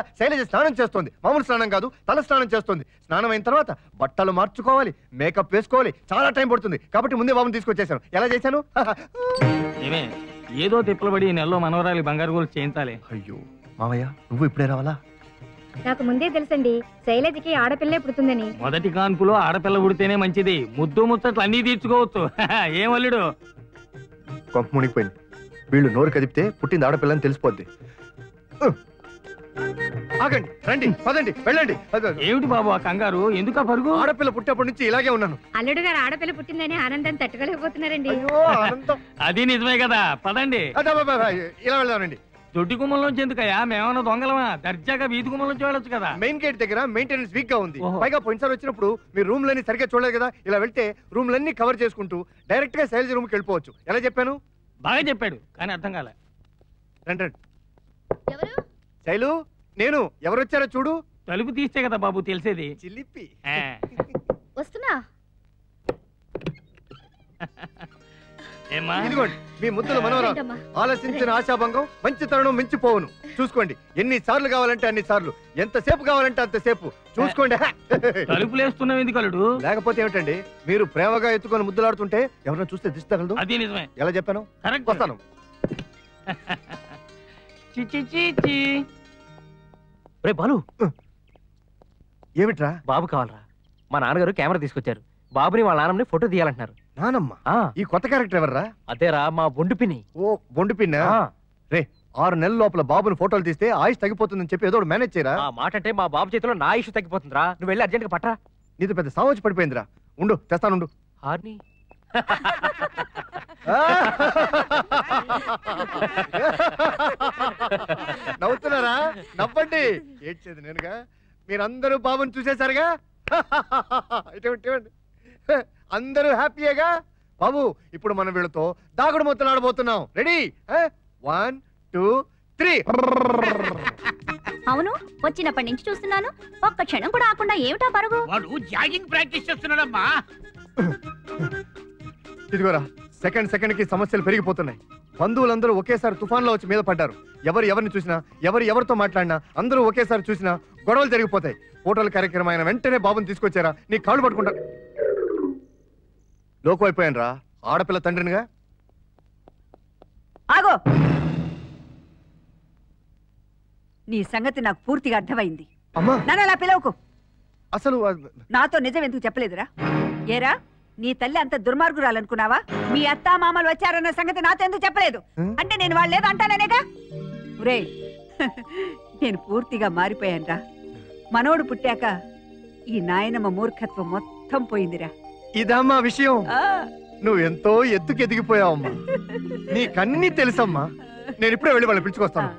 స్నానం చేస్తోంది. మామూలు స్నానం కాదు, తల స్నానం చేస్తుంది. స్నానం అయిన తర్వాత బట్టలు మార్చుకోవాలి, మేకప్ వేసుకోవాలి, చాలా టైం పడుతుంది. కాబట్టి ముందే బాబుని తీసుకొచ్చేసాను. ఎలా చేశాను? ఏదో తిప్పలబడి నెలలో మనవరాలి బంగారు గోలు చేయించాలి. అయ్యో మామయ్య, నువ్వు ఇప్పుడే రావాలా? నాకు ముందే తెలుసండి శైలజకి ఆడపిల్లే పుడుతుందని. మొదటి కాన్పులో ఆడపిల్ల పుడితేనే మంచిది. ముద్దు ముచ్చట్లు అన్నీ తీర్చుకోవచ్చు. ఏం అల్లుడు? కొంప మునిగిపోయింది. వీళ్ళు నోరు కదిపితే పుట్టింది ఆడపిల్లని తెలిసిపోద్ది. ఆగండి, రండి, పదండి, వెళ్ళండి. ఏమిటి బాబు ఆ కంగారు? ఎందుకు పరుగు? ఆడపిల్ల పుట్టేప్పటి నుంచి ఇలాగే ఉన్నాను. అల్లుడు గారు ఆడపిల్ల పుట్టిందని ఆనందం తట్టుకోలేకపోతున్నారండి. అది నిజమే కదా, పదండి. ఇలా వెళ్దామండి. దొడ్డి గుమ్మంలోంచి ఎందుకయ్యా? మేమన్నా దొంగలమా? దర్జాగా వీధి గుమ్మంలోంచి వెళ్ళొచ్చు కదా. మెయిన్ గేట్ దగ్గర మెయింటెనెన్స్ వీక్ గా ఉంది. పైగా పోయినసారి వచ్చినప్పుడు మీ రూమ్ లన్నీ సరిగ్గా చూడలేదు కదా. ఇలా వెళ్తే రూమ్ లన్నీ కవర్ చేసుకుంటూ డైరెక్ట్ గా శైలజ రూమ్ కి వెళ్ళిపోవచ్చు. ఎలా చెప్పాను? బాగా చెప్పాడు, కానీ అర్థం కాలే. రండి రండి. శైలు, నేను ఎవరు వచ్చారో చూడు. తలుపు తీస్తే కదా బాబు తెలిసేది. చిలిపి. వస్తున్నా. ఇదిగోండి మీ ముద్దుల మనవరాలు. ఆలోచించిన ఆశాభంగం మంచి తరుణం మించిపోవును. చూసుకోండి, ఎన్ని సార్లు కావాలంటే అన్ని సార్లు, ఎంతసేపు కావాలంటే అంతసేపు చూసుకోండి. తలుపులేస్తున్నావు ఎందుకు అల్లుడు? లేకపోతే ఏమిటండి, మీరు ప్రేమగా ఎత్తుకొని ముద్దులాడుతుంటే ఎవరైనా చూస్తే దిష్టి తగలదు. అది నిజమే. ఎలా చెప్పాను? వస్తాను. రే బాలు, ఏమిట్రా? బాబు కావాలరా. మా నాన్నగారు కెమెరా తీసుకొచ్చారు. బాబుని వాళ్ళ నాన్నని ఫోటో తీయాలంటున్నారు. నానమ్మ? ఈ కొత్త క్యారెక్టర్ ఎవర్రా? అదేరా మా బొండు పిన్ని. ఓ బొండు పిన్న. రే 6 నెలల లోపల బాబుని ఫోటోలు తీస్తే ఆయుష్ తగ్గిపోతుందని చెప్పి ఏదో మేనేజ్ చేయరా. ఆ మాట అంటే మా బాబు చేతిలో నా ఆయుష్ తగ్గిపోతుందిరా. నువ్వు వెళ్ళి అర్జెంట్ గా పట్టరా. నీతో పెద్ద సావచ్చి పడిపోయిందిరా. ఉండు, తెస్తానుండు. హార్ని నవ్వుతున్నారా? నవ్వండి. ఏడ్చేది నేనుగా. మీరందరూ బాబుని చూసేశారుగా. ఇటువంటి అందరూ హ్యాపీయేగా. బాబు, ఇప్పుడు మనం వీళ్ళతో దాగుడు మొత్తం ఆడబోతున్నాం. రెడీ? 1 2 3. అవును, వచ్చినప్పటి నుంచి చూస్తున్నాను. ఒక్క క్షణం కూడా ఆకుండా ఏమిటా పరుగు? వాడు జాగింగ్ ప్రాక్టీస్ చేస్తున్నాడమ్మా. ఇదిగోరా, సెకండ్ కి సమస్యలు పెరిగిపోతున్నాయి. బంధువులందరూ ఒకేసారి తుఫాన్లో వచ్చి మీద పడ్డారు. ఎవరిని చూసినా, ఎవరితో మాట్లాడినా, అందరూ ఒకేసారి చూసినా గొడవలు జరిగిపోతాయి. ఫోటోల కార్యక్రమం అయిన వెంటనే బాబుని తీసుకొచ్చారా, నీ కాళ్ళు పట్టుకుంటా. లోకు అయిపోయాను రా, ఆడపిల్ల తండ్రినిగా. ఆగో, నీ సంగతి నాకు పూర్తిగా అర్థమైంది. నన్ను అలా పిలవకు. అసలు నాతో నిజం ఎందుకు చెప్పలేదురా? ఏరా, నీ తల్లి అంత దుర్మార్గురాలనుకున్నావా? మీ అత్త మామలు వచ్చారన్న సంగతి నాతో ఎందుకు చెప్పలేదు? అంటే నేను వాళ్ళు లేదు అంటాననేగా. ఒరే, నేను పూర్తిగా మారిపోయానురా. మనోడు పుట్టాక ఈ నాయనమ్మ మూర్ఖత్వం మొత్తం పోయిందిరా. ఇదమ్మా విషయం. నువ్వెంతో ఎత్తుకు ఎదిగిపోయావమ్మా. నీకన్నీ తెలుసమ్మా. నేను ఇప్పుడే వెళ్ళి వాళ్ళని పిలుచుకొస్తాను.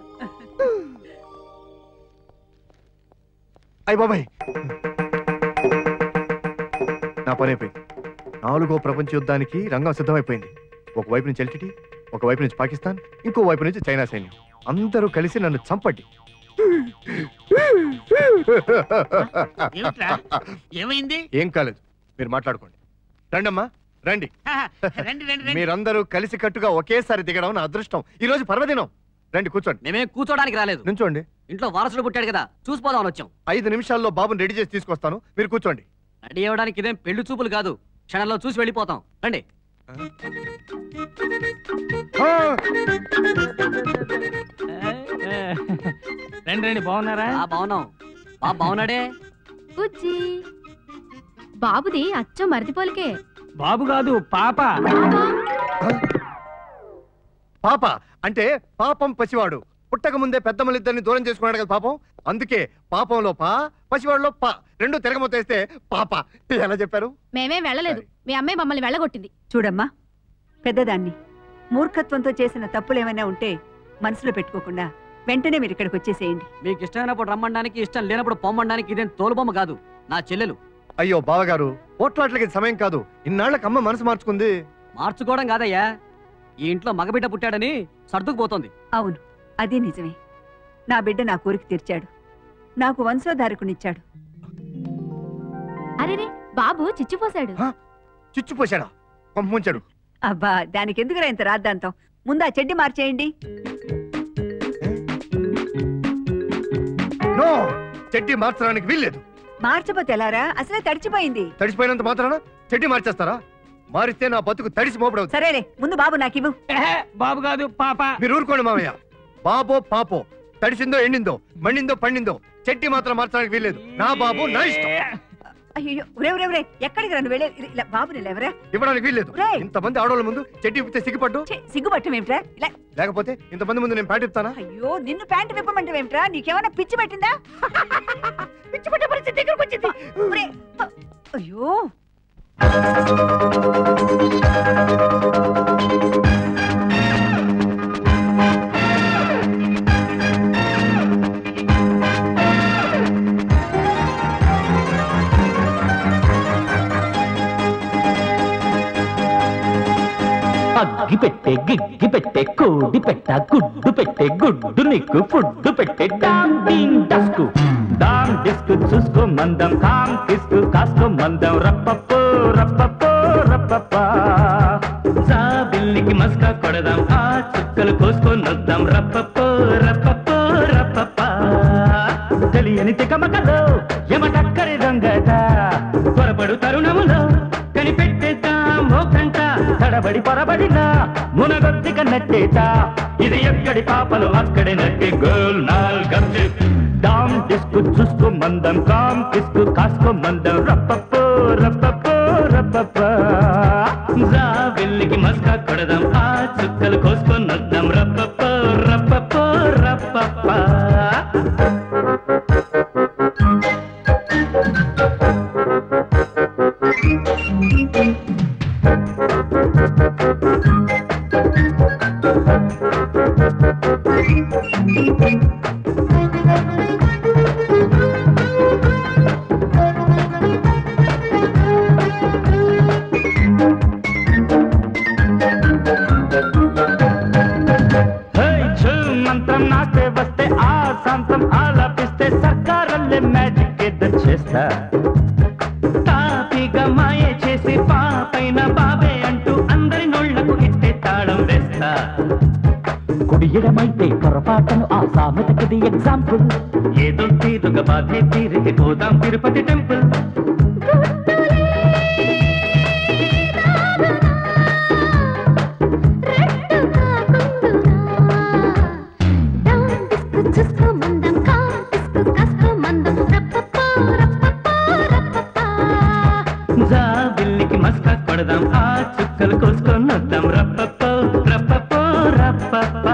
అయ్య బాబాయ్, నా పని అయిపోయింది. 4వ ప్రపంచ యుద్ధానికి రంగం సిద్ధమైపోయింది. ఒకవైపు నుంచి ఎల్టీటీ, ఒకవైపు నుంచి పాకిస్తాన్, ఇంకో వైపు నుంచి చైనా సైన్యం. అందరూ కలిసి నన్ను చంపండి. ఏమైంది? ఏం కాలేదు, మీరు మాట్లాడుకోండి. రండమ్మా, రండి. మీరందరూ కలిసి కట్టుగా ఒకేసారి దిగడం నా అదృష్టం. ఈ రోజు పర్వదినం. రండి, కూర్చోండి. మేమే కూర్చోడానికి రాలేదు, నుంచోండి. ఇంట్లో వారసుడు పుట్టాడు కదా, చూసిపోదామని వచ్చాం. 5 నిమిషాల్లో బాబుని రెడీ చేసి తీసుకొస్తాను, మీరు కూర్చోండి. రెడీ అవ్వడానికి ఇదేం పెళ్లి చూపులు కాదు, క్షణంలో చూసి వెళ్ళిపోతాం. రండి. రండి, బాగున్నారా? బాగున్నాం. బాగున్నాడే. బాబుది అచ్చం మరిదిపోలికే. బాబు కాదు, పాప. పాప అంటే పాపం పసివాడు. పుట్టక ముందే పెద్దమ్మలిద్దరిని దూరం చేసుకున్నాడు కదా పాపం. అందుకే పాపంలో పా, పసివాడులో పా, రెండు తిరగమొత్తేస్తే పాప. ఎలా చెప్పారు? మేమే వెళ్ళలేదు, మీ అమ్మాయి మమ్మల్ని వెళ్ళగొట్టింది. చూడమ్మా, పెద్దదాన్ని మూర్ఖత్వంతో చేసిన తప్పులు ఏమైనా ఉంటే మనసులో పెట్టుకోకుండా వెంటనే మీరు ఇక్కడికి వచ్చేసేయండి. మీకు ఇష్టమైనప్పుడు రమ్మడానికి, ఇష్టం లేనప్పుడు పొమ్మడానికి ఇదేం తోలుబొమ్మ కాదు, నా చెల్లెలు. అయ్యో బావగారు, పోట్లాట్లకి సమయం కాదు. ఇన్నాళ్ళకి అమ్మ మనసు మార్చుకుంది. మార్చుకోవడం కాదయ్యా, ఈ ఇంట్లో మగబిడ్డ పుట్టాడని సర్దుకుపోతుంది. అవును, అది నిజమే. నా బిడ్డ నా కోరిక తీర్చాడు, నాకు వంశోధారకునిచ్చాడు. అరే, బాబు చిచ్చిపోశాడు. చిచ్చిపోశాడా? పంపించాడు. అబ్బా, దానికి ఎందుకురా ఇంత రాద్దాంతం? ముందా చెడ్డి మార్చేయండి. నో, చెడ్డి మార్చడానికి వీల్లేదు. మార్చపోతే ఎలారా? అసలే తడిచిపోయింది. తడిచిపోయినంత మాత్రాన చెడ్డి మార్చేస్తారా? మారిస్తే నా బతుకు తడిసి మోపడవు. సరేలే, ముందు బాబు నాకివ్వు. బాబు కాదు, పాప. మీరు ఊరుకోండి మామయ్య. బాబో పాపో, తడిసిందో ఎండిందో, మండిందో పండిందో, చెడ్డి మాత్రం మార్చడానికి వీల్లేదు. నా బాబు నా ఇష్టం. అయ్యో ఒరే ఎక్కడికి రండి వెళ్ళే ఇలా బాబుని లేవరా ఇవ్వడానికి వీల్లేదు. ఇంతమంది ఆడవాళ్ళ ముందు చెట్టి విప్పితే సిగ్గుపడ్డు. సిగ్గుపట్టం ఏమిట్రా ఇలా లేకపోతే ఇంతమంది ముందు నేను ప్యాంట్ ఇస్తానా? అయ్యో నిన్ను ప్యాంటు విప్పమంటే ఏమిట్రా? నీకేమైనా పిచ్చి పెట్టిందా? పిచ్చి పట్టే పరిస్థితి దగ్గరకు వచ్చింది. అయ్యో అగ్గి పెట్టే గిగ్గి పెట్టే కోడి పెట్ట గుడ్డు పెట్టే గుడ్డు నీకు ఫుడ్డు పెట్టే డామ్ డీమ్ డస్కు డామ్ డిస్కు చూసుకో మందం కామ్ కిస్కు కాసుకో మందం రప్పప్పో రప్పప్పో రప్పప్ప జాబిల్లికి మస్కా కొడదాం ఆ చుక్కలు కోసుకొని వద్దాం రప్పప్పో రప్పప్పో రప్పప్ప తెలియని తికమకలో ఎమటక్కరి దొంగట త్వరపడు తరుణములో కనిపెట్టేద్దాం ఓ గంట తడబడి పొరబడినా మునగొత్తి కన్నట్టేట ఇది ఎక్కడి పాపలు అక్కడి నట్టి గోల్ నాల్ గట్టి డామ్ డిస్కు చూసుకో మందం కామ్ కిస్కు కాసుకో మందం రప్పప్పో రప్పప్పో రప్పప్ప జాబిల్లికి మస్కా కొడదాం ఆ చుక్కలు కోసుకొని వద్దాం రప్పప్పో రప్పప్పో రప్పప్ప మంత్రం నాకే వస్తే ఆ శాంతం ఆలాపిస్తే సర్కారల్లే మ్యాజిక్ ఏదో చేస్తా తాపిగా మాయే చేసి పాపైన బాబే అంటూ అందరి నోళ్లకు ఇట్టే తాళం వేస్తా కుడియడమైతే పొరపాటును ఆ సామెతకిది ఎగ్జాంపుల్ ఏదో తీరుగా బాధే తీరికి పోదాం తిరుపతి టెంపుల్ జాబిల్లికి మస్కా కొడదాం ఆ చుక్కలు కోసుకొని వద్దాం రప్పప్పో రప్పప్పో రప్పప్ప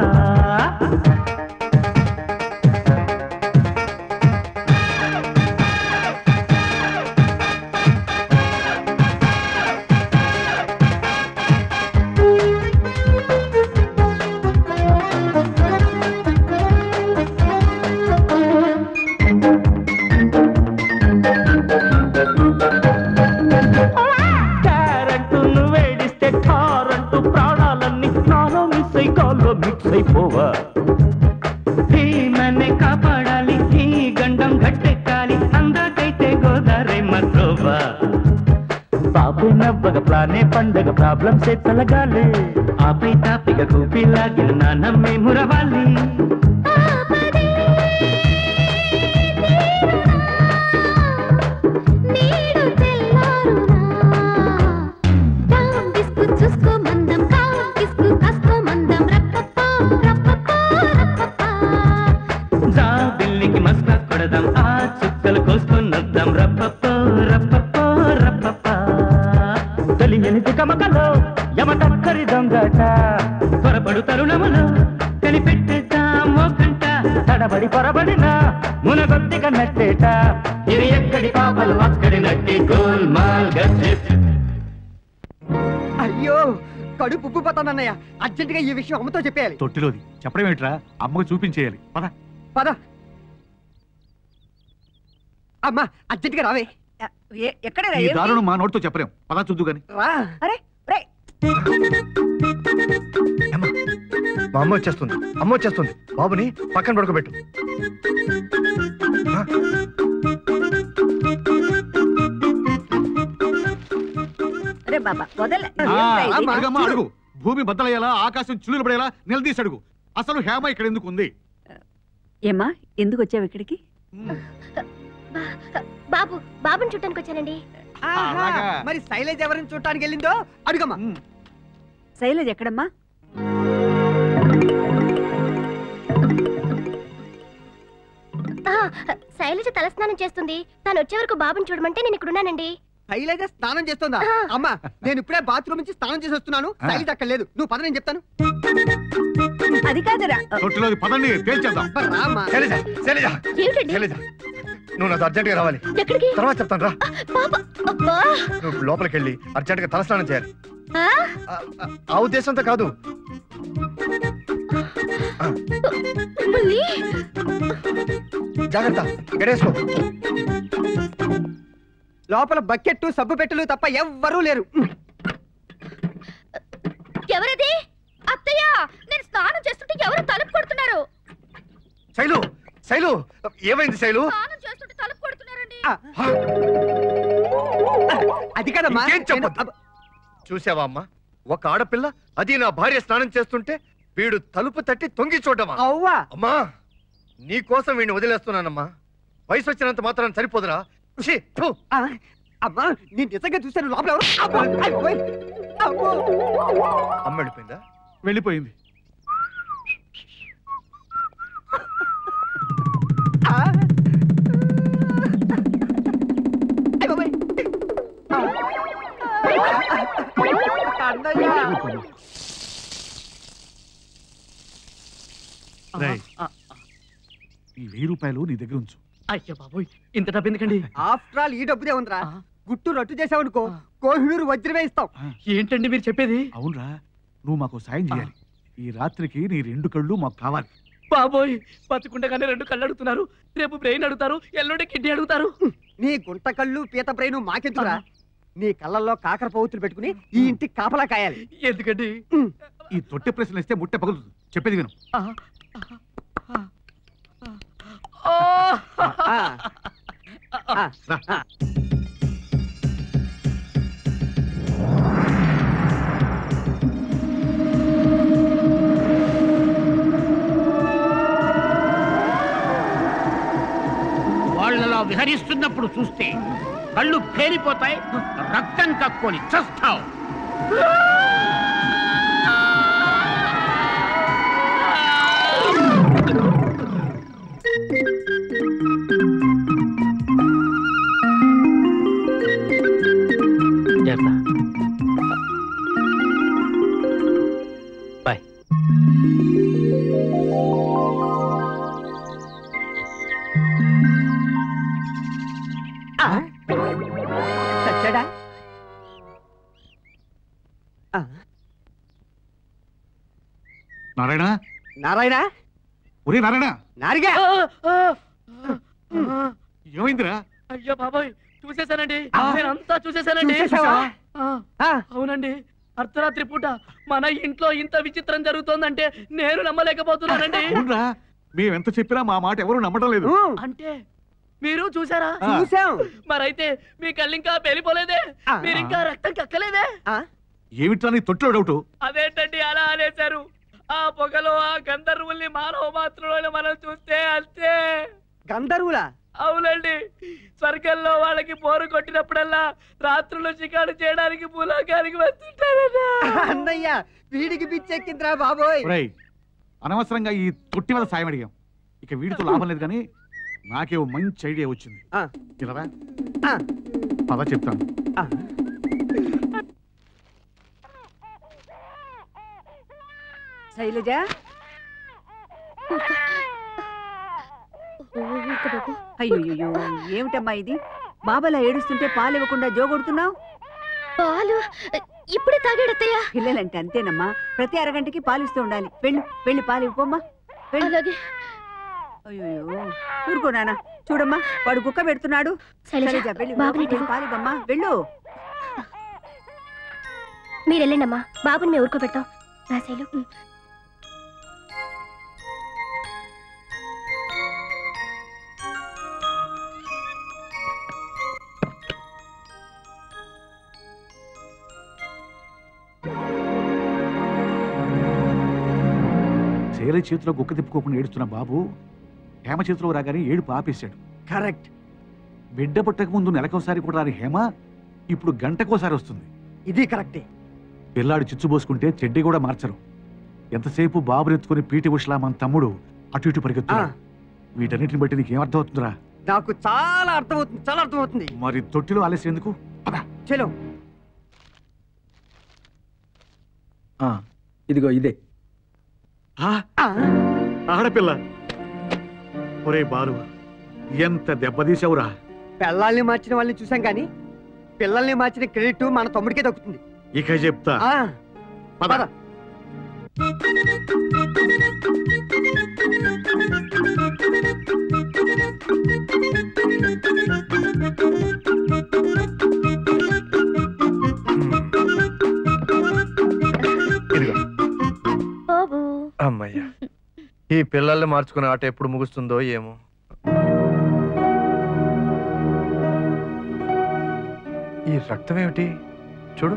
అయిపోవా నన్నే కాపాడాలి ఈ గండం గట్టెక్కాలి అందాకైతే గోదారే మర్రోవా బాబు నవ్వగ ప్లానే పండగ ప్రాబ్లమ్స్ తలగాలి ఆపై తాపిగ కూపిలాగిన నాన్నమ్మే మురవాలి జాబిల్లికి మస్కా కొడదాం ఆ చుక్కలు కోసుకొని వద్దాం రప్పప్పో రప్పప్పో రప్పప్ప తెలియని తికమకలో యమటక్కరి దొంగట త్వరపడు తరుణములో కనిపెట్టేద్దాం ఓ గంట తడబడి పొరబడినా మునగొత్తి కన్నట్టేట ఇది ఎక్కడి పాపలు అక్కడి నట్టి గోల్ మాల్ గట్టి అయ్యో కడుపు ఉబ్బిపోతానన్నయ్య అర్జెంట్ గా ఈ విషయం అమ్మతో చెప్పేయాలి. తొట్టిలోది చెప్పడం ఏమిట్రా అమ్మకు చూపించేయాలి పద పద అమ్మా అర్జెంట్ గా రావే. ఎక్కడ ఈ దారుణం మా నోటితో చెప్పలేం పద చూద్దు గాని అరే మా అమ్మ వచ్చేస్తుంది బాబుని పక్కన పడుకోబెట్టు. అరే బాబా అడుగు భూమి బద్దలయ్యేలా ఆకాశం చిల్లులు పడేలా నిలదీసి అడుగు అసలు హేమ ఇక్కడ ఎందుకు ఉంది? ఏమ్మా ఎందుకు వచ్చావు ఇక్కడికి? బాబుని చూడటానికి వచ్చానండి. మరి శైలజ ఎవరిని చూడటానికి వెళ్ళిందో అడుగమ్మా. శైలజ ఎక్కడమ్మా? శైలజ శైలజ తలస్నానం చేస్తుంది. తను వచ్చే వరకు బాబుని చూడమంటే నేను ఇక్కడ ఉన్నానండి. శైలజ స్నానం చేస్తుందా? అమ్మా నేను ఇప్పుడే బాత్రూమ్ నుంచి స్నానం చేసి వస్తున్నాను. శైలజ అక్కడ లేదు. నువ్వు పద, నేను చెప్తాను. అది కాదురా. తొట్టిలోకి పదండి, తేల్చేద్దాం. శైలజ, శైలజ, శైలజ, నువ్వు నాతో అర్జెంట్ గా రావాలి. తర్వాత చెప్తాను రా. నువ్వు లోపలికి వెళ్ళి అర్జెంట్ గా తలస్నానం చేయాలి. ఆ ఉద్దేశంతో కాదు. జాగ్రత్త, గడేసుకో. లోపల బకెట్ సబ్బు పెట్టెలు తప్ప ఎవ్వరూ లేరు. ఎవరది? అత్తయ్య, నేను స్నానం చేస్తుంటే ఎవరు తలుపు కొడుతున్నారు? శైలు, శైలు, ఏమైంది శైలు? స్నానం చేస్తుంటే తలుపు కొడుతున్నారండి. అది కదమ్మా. చూసావా అమ్మా, ఒక ఆడపిల్ల, అది నా భార్య స్నానం చేస్తుంటే వీడు తలుపు తట్టి తొంగి చూడమా? అవ్వా అమ్మా, నీ కోసం వీడిని వదిలేస్తున్నానమ్మా. వయసు వచ్చినంత మాత్రం సరిపోదురా. అమ్మా నేను నిజంగా చూశాను. లోపల అమ్మ వెళ్ళిపోయిందా? వెళ్ళిపోయింది. ఈ 1000 రూపాయలు నీ దగ్గర ఉంచు. అయ్యో బాబోయ్, ఇంత డబ్బు ఎందుకండి? ఆఫ్టర్ ఆల్ ఈ డబ్బుదే ఉందిరా. గుట్టు రట్టు చేసావనుకో కోహినూరు వజ్రమే ఇస్తాం. ఏంటండి మీరు చెప్పేది? అవునరా, నువ్వు మాకు సాయం చేయాలి. ఈ రాత్రికి నీ 2 కళ్ళు మాకు కావాలి. బాబోయ్, బతుకుండగానే 2 కళ్ళు అడుగుతున్నారు. రేపు బ్రెయిన్ అడుగుతారు, ఎల్లుండి కిడ్నీ అడుగుతారు. నీ గుంట కళ్ళు పీత బ్రెయిన్ మాకెందుకురా? నీ కళ్ళల్లో కాకర పౌతులు పెట్టుకుని ఈ ఇంటికి కాపలా కాయాలి. ఎందుకండి? ఈ తొట్టె ప్రశ్నలు ఇస్తే ముట్టె పగులుతుంది. చెప్పేది విను. వాళ్ళలా విహరిస్తున్నప్పుడు చూస్తే కళ్ళు పేలిపోతాయి, రక్తం కక్కుని చస్తావు. బాయ్. చచ్చాడా? నారాయణ, నారాయణ, ఒరే నారాయణ, నారిగా ఏమైందిరా? అయ్యో బాబోయ్, చూసేశానండి. నేనంతా చూసేశానండి. అవునండి, అర్ధరాత్రి పూట మన ఇంట్లో ఇంత విచిత్రం జరుగుతోందంటే నేను నమ్మలేకపోతున్నానండి. మేమెంత చెప్పినా మా మాట ఎవరు నమ్మటం లేదు. అంటే మీరు చూసారా? చూసాం. మరైతే మీ కళ్ళు ఇంకా పేలిపోలేదే? మీరు ఇంకా రక్తం కక్కలేదే? ఏమిట్రా నీ తొట్లో డౌట్? అదేంటండి అలా అనేశారు? ఆ పొగలో ఆ గంధర్వుల్ని మానవ మాత్రంలో మనం చూస్తే అంతే. గంధర్వులా? అవునండి, స్వర్గంలో వాళ్ళకి పోరు కొట్టినప్పుడల్లా రాత్రులు చికాడు చేయడానికి భూలోకానికి వస్తుంటారట. అన్నయ్య, వీడికి పిచ్చెక్కిందిరా బాబోయ్. అనవసరంగా ఈ తొట్టి వల్ల సాయం అడిగాం. ఇక వీడితో లాభం లేదు, కానీ నాకే మంచి ఐడియా వచ్చింది. ఇలా పద చెప్తాను. శైలజ, అయ్యో ఏమిటమ్మా ఇది? బాబాలా ఏడుస్తుంటే పాలు ఇవ్వకుండా జోగొడుతున్నావు. పాలు ఇప్పుడే తాగాడత్తయ్య. పిల్లలంటే అంతేనమ్మా, ప్రతి అరగంటకి పాలిస్తూ ఉండాలి. వెళ్ళు, వెళ్ళి పాలు ఇవ్వమ్మా. అలాగే. అయ్యో ఊరుకో నాన్న. చూడమ్మా, వాడు కుక్క పెడుతున్నాడు. పాలివ్వమ్మా, వెళ్ళు. మీరు వెళ్ళండమ్మా, బాబుని మేము ఊరుకోబెడతాం. రాసేలు. శైల చేతిలో గుక్క తిప్పుకోకుండా ఏడుస్తున్న బాబు హేమ చేతిలో రాగానే ఏడుపు ఆపేశాడు. కరెక్ట్. బిడ్డ పుట్టక ముందు నెలకోసారి కూడా రాని హేమ ఇప్పుడు గంటకోసారి వస్తుంది. ఇది కరెక్టే. పిల్లాడు చిచ్చుబోసుకుంటే చెడ్డి కూడా మార్చరు. ఎంతసేపు బాబునెత్తుకుని పీటి ఉషలా మన తమ్ముడు అటు ఇటు పరిగెత్తున్నా. వీటన్నిటిని బట్టి నీకేమర్థమవుతుందిరా? నాకు చాలా అర్థమవుతుంది మరి తొట్టిలో ఆలస్యం ఎందుకు? చలో. ఇదిగో ఇదే. ఆడపిల్ల. ఒరే బాలు, ఎంత దెబ్బతీసావురా. పిల్లల్ని మార్చిన వాళ్ళని చూసాం కానీ పిల్లల్ని మార్చిన క్రెడిట్ మన తమ్ముడికే దక్కుతుంది. ఇక చెప్తా. పద. అమ్మయ్యా, ఈ పిల్లల్ని మార్చుకునే ఆట ఎప్పుడు ముగుస్తుందో ఏమో. ఈ రక్తం ఏమిటి? చూడు.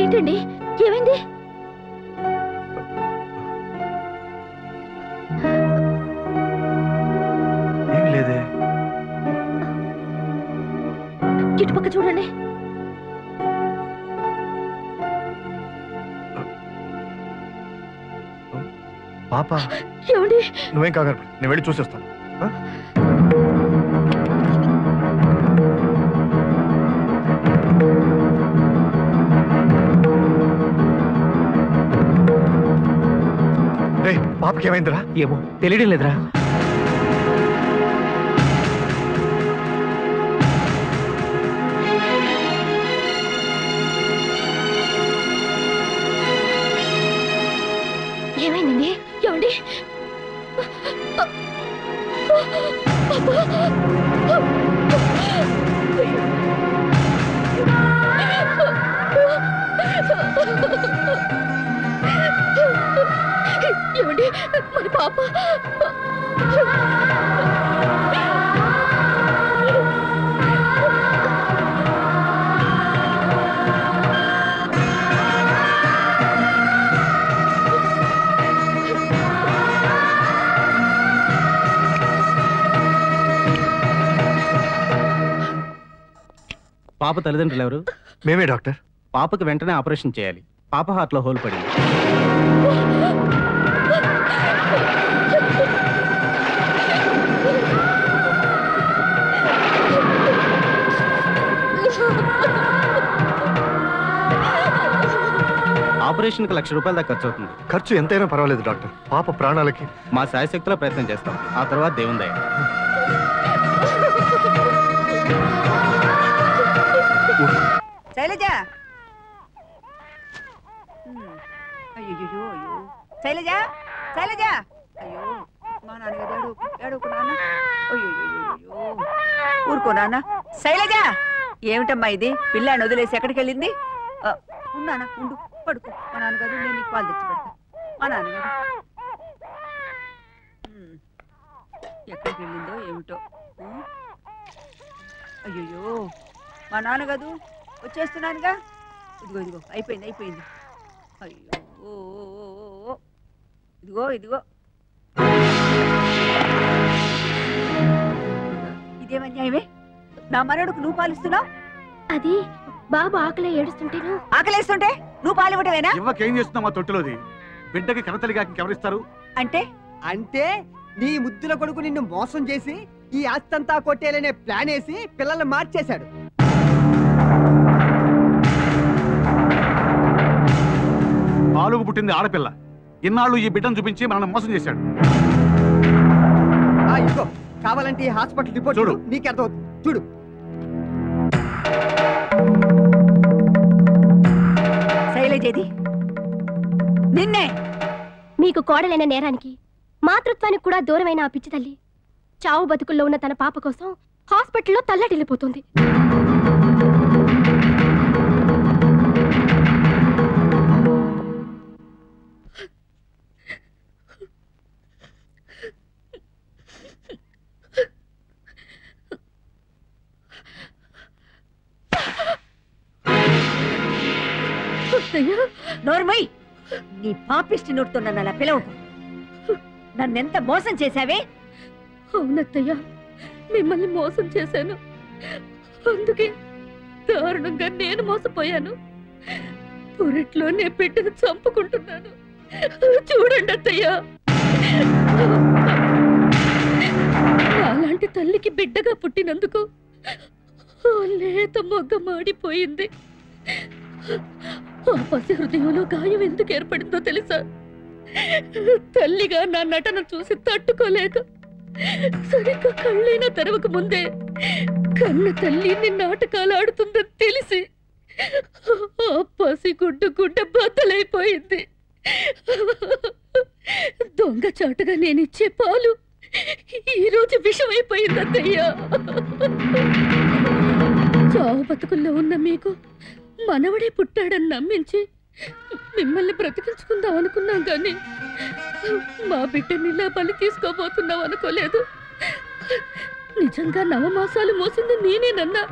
ఏంటండి, ఏమైంది? ఏమి లేదే. ఇటుపక్క చూడండి. పాప, ఏమండి? నువ్వేం కాగలరు, నేను వెళ్ళి చూసేస్తాను. పాపకి ఏమైందిరా? ఏమో తెలియడం లేదురా. ఏమైందండి? ఏమండి? ఏమండి, మన పాప పాప తల్లిదండ్రులు ఎవరు? మేమే డాక్టర్. పాపకు వెంటనే ఆపరేషన్ చేయాలి. పాప హార్ట్లో హోల్ పడింది. ఆపరేషన్కి ₹1,00,000 దాకా ఖర్చు అవుతుంది. ఖర్చు ఎంతైనా పర్వాలేదు డాక్టర్, పాప ప్రాణాలకి. మా శాయశక్తిలో ప్రయత్నం చేస్తాం. ఆ తర్వాత దేవుని దయ. శైలజ, అయ్యో శైలజ, శైలజ, అయ్యో మా నాన్నగారు ఏడుకు నాన్న. అయ్యో ఊరుకో నాన్న. శైలజ, ఏమిటమ్మా ఇది? పిల్లాన్ని వదిలేసి ఎక్కడికి వెళ్ళింది? ఉన్నానా, ఉండు, పడుకో. మా నాన్నగారు నేను నీకు పాలు తెచ్చి పెడతా. మా నాన్నగారు ఎక్కడికి వెళ్ళిందో ఏమిటో. అయ్యో మా నాన్నగారు వచ్చేస్తున్నానుగా. ఇదిగో ఇదిగో అయిపోయింది అయిపోయింది. అయ్యో ఇదిగో ఇదిగో. ఇదేమన్యాయమే? నా మనవడుకు నువ్వు పాలిస్తున్నావు? అది బాబు ఆకలి ఏడుస్తుంటేను. ఆకలేస్తుంటే నువ్వు పాలు ఇవ్వటమేనా? ఇవ్వకేం చేస్తున్నావు? మా తొట్టిలోది బిడ్డకి కనతలిగా ఎవరిస్తారు? అంటే అంటే నీ ముద్దుల కొడుకు నిన్ను మోసం చేసి ఈ ఆస్తంతా కొట్టేయాలనే ప్లాన్ వేసి పిల్లల్ని మార్చేశాడు. పాలుగు పుట్టింది ఆడపిల్ల. ఇన్నాళ్ళు ఈ బిడ్డను చూపించి మనల్ని మోసం చేశాడు. ఇదిగో కావాలంటే ఈ హాస్పిటల్ రిపోర్ట్ చూడు, నీకు అర్థమవుతుంది. చూడు. శైలజేది నిన్నే. మీకు కోడలైన నేరానికి, మాతృత్వానికి కూడా దూరమైన ఆ పిచ్చి తల్లి చావు బతుకుల్లో ఉన్న తన పాప కోసం హాస్పిటల్లో తల్లడిల్లిపోతుంది. నోర్మయ్, నీ పాపిష్టి నోటితో నన్ను అలా పిలవకు. నన్నెంత మోసం చేశావే? అవునత్తయ్య, మిమ్మల్ని మోసం చేశాను. అందుకే దారుణంగా నేను మోసపోయాను. పొరట్లో నే బిడ్డను చంపుకుంటున్నాను. చూడండి అత్తయ్య, నాలాంటి తల్లికి బిడ్డగా పుట్టినందుకు లేత మొగ్గ మాడిపోయింది. ఆ పసి హృదయంలో గాయం ఎందుకు ఏర్పడిందో తెలుసా? తల్లిగా నా నటన చూసి తట్టుకోలేక సరిగ్గా కళ్ళైనా తెరవక ముందే కన్న తల్లి నాటకాలు ఆడుతుందని తెలిసి ఆ పసి గుడ్డ బద్దలైపోయింది. దొంగచాటుగా నేనిచ్చే పాలు ఈరోజు విషమైపోయిందయ్యా. చావు బతుకుల్లో ఉన్న మీకు మనవడే పుట్టాడని నమ్మించి మిమ్మల్ని బ్రతికించుకుందాం అనుకున్నాం కానీ మా బిడ్డని ఇలా బలి తీసుకోబోతున్నాం అనుకోలేదు. నిజంగా 9 మాసాలు మోసింది నేనేనన్నా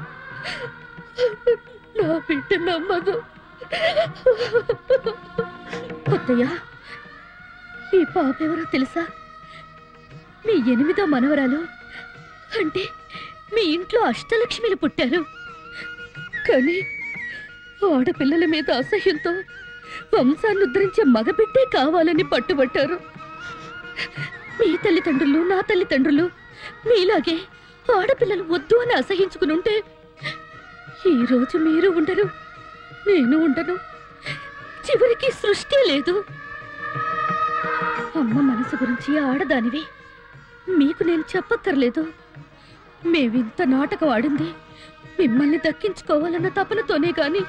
నా బిడ్డ నమ్మదు. అత్తయ్య, ఈ పాప ఎవరో తెలుసా? మీ 8వ మనవరాలు. అంటే మీ ఇంట్లో అష్టలక్ష్మిలు పుట్టారు. కానీ ఆడపిల్లల మీద అసహ్యంతో వంశాన్ని ఉద్ధరించే మగబిడ్డే కావాలని పట్టుబట్టారు. మీ తల్లిదండ్రులు, నా తల్లిదండ్రులు మీలాగే ఆడపిల్లలు వద్దు అని అసహించుకుని ఉంటే ఈరోజు మీరు ఉండరు, నేను ఉండను, చివరికి సృష్టి లేదు. అమ్మ మనసు గురించి ఆడదానివి మీకు నేను చెప్పక్కర్లేదు. మేవింత నాటకం ఆడింది మిమ్మల్ని దక్కించుకోవాలన్న తపనతోనే గాని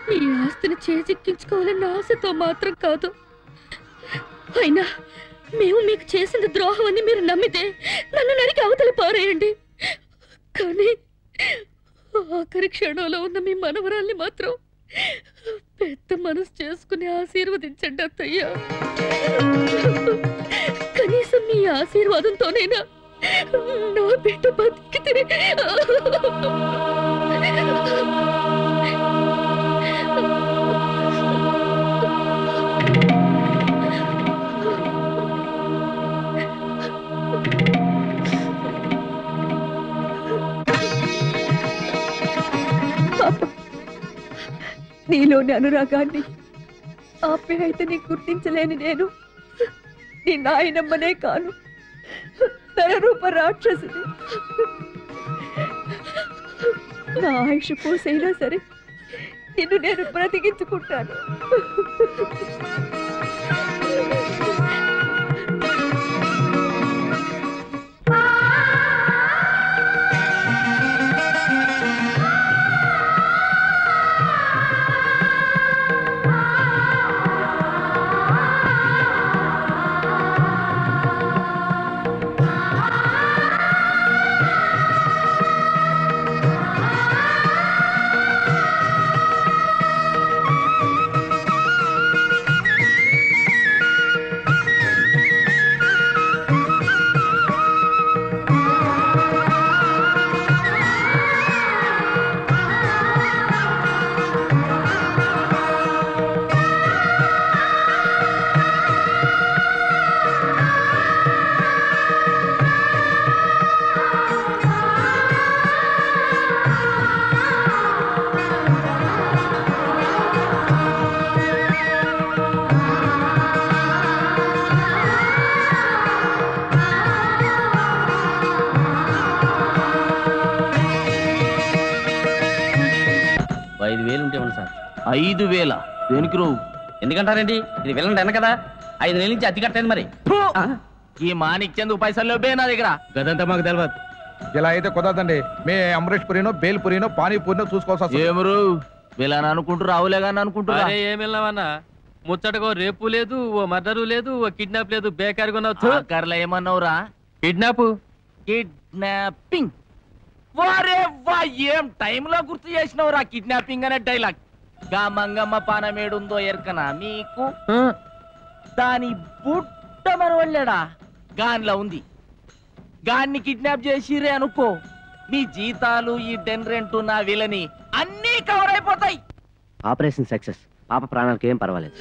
మీ ఆస్తిని చేజిక్కించుకోవాలన్న ఆశతో మాత్రం కాదు. అయినా మేము మీకు చేసింది ద్రోహం అని మీరు నమ్మితే నన్ను నరికి అవతల పారేయండి. కానీ ఆఖరి క్షణంలో ఉన్న మీ మనవరాల్ని మాత్రం పెద్ద మనసు చేసుకుని ఆశీర్వదించండి అత్తయ్య. కనీసం మీ ఆశీర్వాదంతోనైనా నా బిడ్డ బతికితే. నీలోని అనురాగాన్ని, ఆప్యాయతని గుర్తించలేని నేను నీ నాయనమ్మనే కాను, నరరూప రాక్షసుని. నా ఆయుష్ పోసైనా సరే నిన్ను నేను బ్రతికించుకుంటాను. సార్. 5,000 దేనికి రావు? ఎందుకంటారండి, ఇది వెళ్ళండి అన్న కదా. 5 నెలల నుంచి అతి కట్టండి. మరి ఈ మాణిక్యందుకు పైసలు లేవే నా దగ్గర. గదంతా మాకు తెలియదు. ఇలా అయితే కుదరదండి. మే అమరేష్ పురినో, బేల్ పురినో, పానీపూరినో చూసుకోవాల్సి. ఏమరు వీళ్ళని అనుకుంటూ రావులేగాని అనుకుంటున్నా. ఏం వెళ్ళామన్నా, ముచ్చటకో రేపు లేదు, ఓ మర్డరు లేదు, ఓ కిడ్నాప్ లేదు, బేకారిగా ఉన్నావు. కర్ల ఏమన్నావురా? Kidnap kidnapping. వారే వా, ఏం టైంలో గుర్తు చేసినవురా కిడ్నాపింగ్ అనే డైలాగ్. గా మంగమ్మ పానమేడుందో ఎరకనా మీకు? దాని బుట్ట మరవళ్ళాడా గాన్లా ఉంది. గాన్ని కిడ్నాప్ చేసిరే అనుకో, మీ జీతాలు, ఈ డెన్ రెంట్, నా విలని అన్నీ కవర్ అయిపోతాయి. Operation success. పాప ప్రాణాలకు ఏం పర్వాలేదు.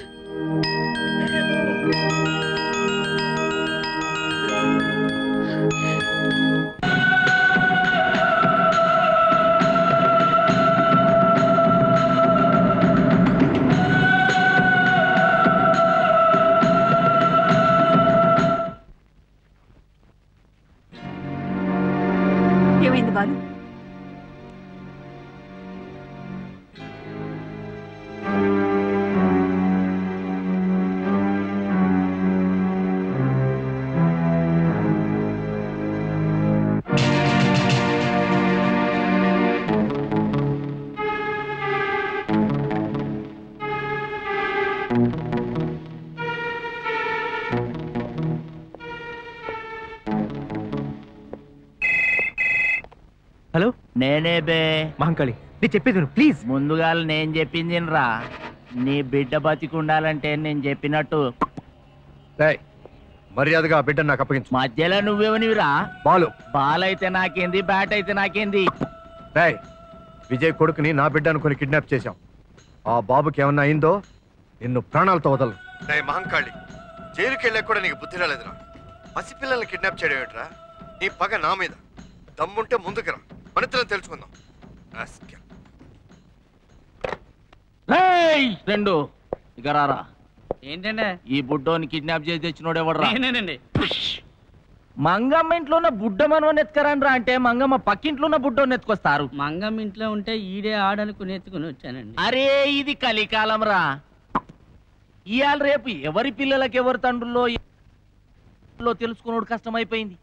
నేనే బే మహంకాళి నేను చెప్పేది ప్లీజ్. ముందుగా నేను చెప్పింది రా, నీ బిడ్డ బతికుండాలంటే నేను చెప్పినట్టు మర్యాదగా ఆ బిడ్డ నాకు అప్పగించు. మధ్యలో నువ్వేమనివిరా? బాల్ అయితే నాకేంది, బ్యాట్ అయితే నాకేంది? విజయ్ కొడుకుని నా బిడ్డ అనుకుని కిడ్నాప్ చేశాం. ఆ బాబుకి ఏమన్నా అయిందో నిన్ను ప్రాణాలతో వదలను. మహంకాళి, జైలుకి వెళ్ళా కూడా నీకు బుద్ధి రాలేదురా. పసిపిల్లల్ని కిడ్నాప్ చేయడం ఏంట్రా? నీ పగ నా మీద. దమ్ముంటే ముందుకు రా, మనిద్దరం తెలుసుకుందాం. రెండు ఇక రారా. ఏంటండి ఈ బుడ్డోని కిడ్నాప్ చేసి తెచ్చినోడు ఎవడరా? నేనేనండి. మంగమ్మ ఇంట్లో ఉన్న బుడ్డ మనవని ఎత్తుకరండ్రా అంటే మంగమ్మ పక్కింట్లో ఉన్న బుడ్డోని ఎత్తుకొస్తారు. మంగమ్మ ఇంట్లో ఉంటే ఈడే ఆడనుకుని ఎత్తుకుని వచ్చానండి. అరే ఇది కలికాలం రా. ఇవాళ రేపు ఎవరి పిల్లలకి ఎవరి తండ్రుల్లో తెలుసుకున్నాడు కష్టమైపోయింది.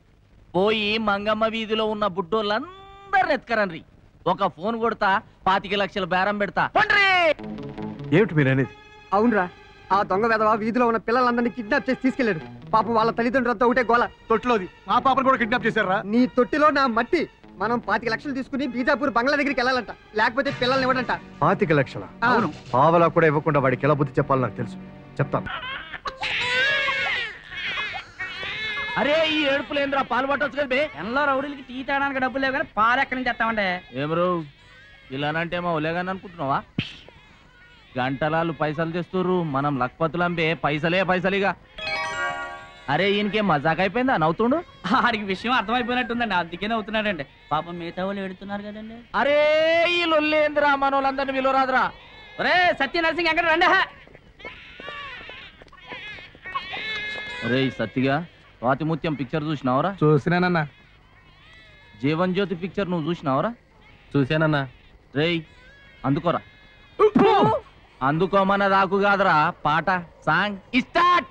పోయి మంగమ్మ వీధిలో ఉన్న బుడ్డోళ్ళందరిని ఎత్తుకరండ్రి. ఒక ఫోన్ కొడతా 25 లక్షల బేరం పెడతా. ఏమిటి మీరనేది? అవునరా, ఆ దొంగ వెధవ వీధిలో ఉన్న పిల్లలందరినీ కిడ్నాప్ చేసి తీసుకెళ్లాడు. పాపం వాళ్ళ తల్లిదండ్రులతో ఒకటే గోల. తొట్టిలోది మా పాపను కూడా కిడ్నాప్ చేశారా? నీ తొట్టిలో నా మట్టి. మనం 25 లక్షలు తీసుకుని బీజాపూర్ బంగ్లా దగ్గరికి వెళ్ళాలంట, లేకపోతే పిల్లల్ని ఇవ్వడంట. 25 లక్షల? పావలా కూడా ఇవ్వకుండా వాడికి ఎలా బుద్ధి చెప్పాలి నాకు తెలుసు, చెప్తాను. అరే ఈ ఏడుపులేంద్రా, పాలు పట్టొచ్చు కదా బే. ఎన్నో రౌడీలకి టీ తాగడానికి డబ్బులు లేవు కానీ పాలు ఎక్కడి నుంచి తెస్తామంటే. ఏమరు ఇలానంటే మా ఒలేగాని అనుకుంటున్నావా? గంటలాలు పైసలు తెస్తుర్రు, మనం లక్పతులంబే పైసలే పైసలిగా. అరే ఈయనకేం మజాక్ అయిపోయిందా నవ్వుతుండు? ఆడికి విషయం అర్థమైపోయినట్టుందండి, అందుకే నవ్వుతున్నాడండి. పాపం మిగతా వాళ్ళు ఏడుతున్నారు కదండి. అరే ఈ లొల్లేంద్రా, మన వాళ్ళందరినీ విలువరాదురా. ఒరే సత్య నరసింగ్ ఎక్కడ రండి. అరే సత్తిగా స్వాతిముత్యం పిక్చర్ చూసినావరా? చూసినానన్నా. జీవన్ జ్యోతి పిక్చర్ నువ్వు చూసినావరా? చూశానన్నా. రేయ్ అందుకోరా. అందుకోమన్న దాకు కాదురా, పాట సాంగ్ స్టార్ట్.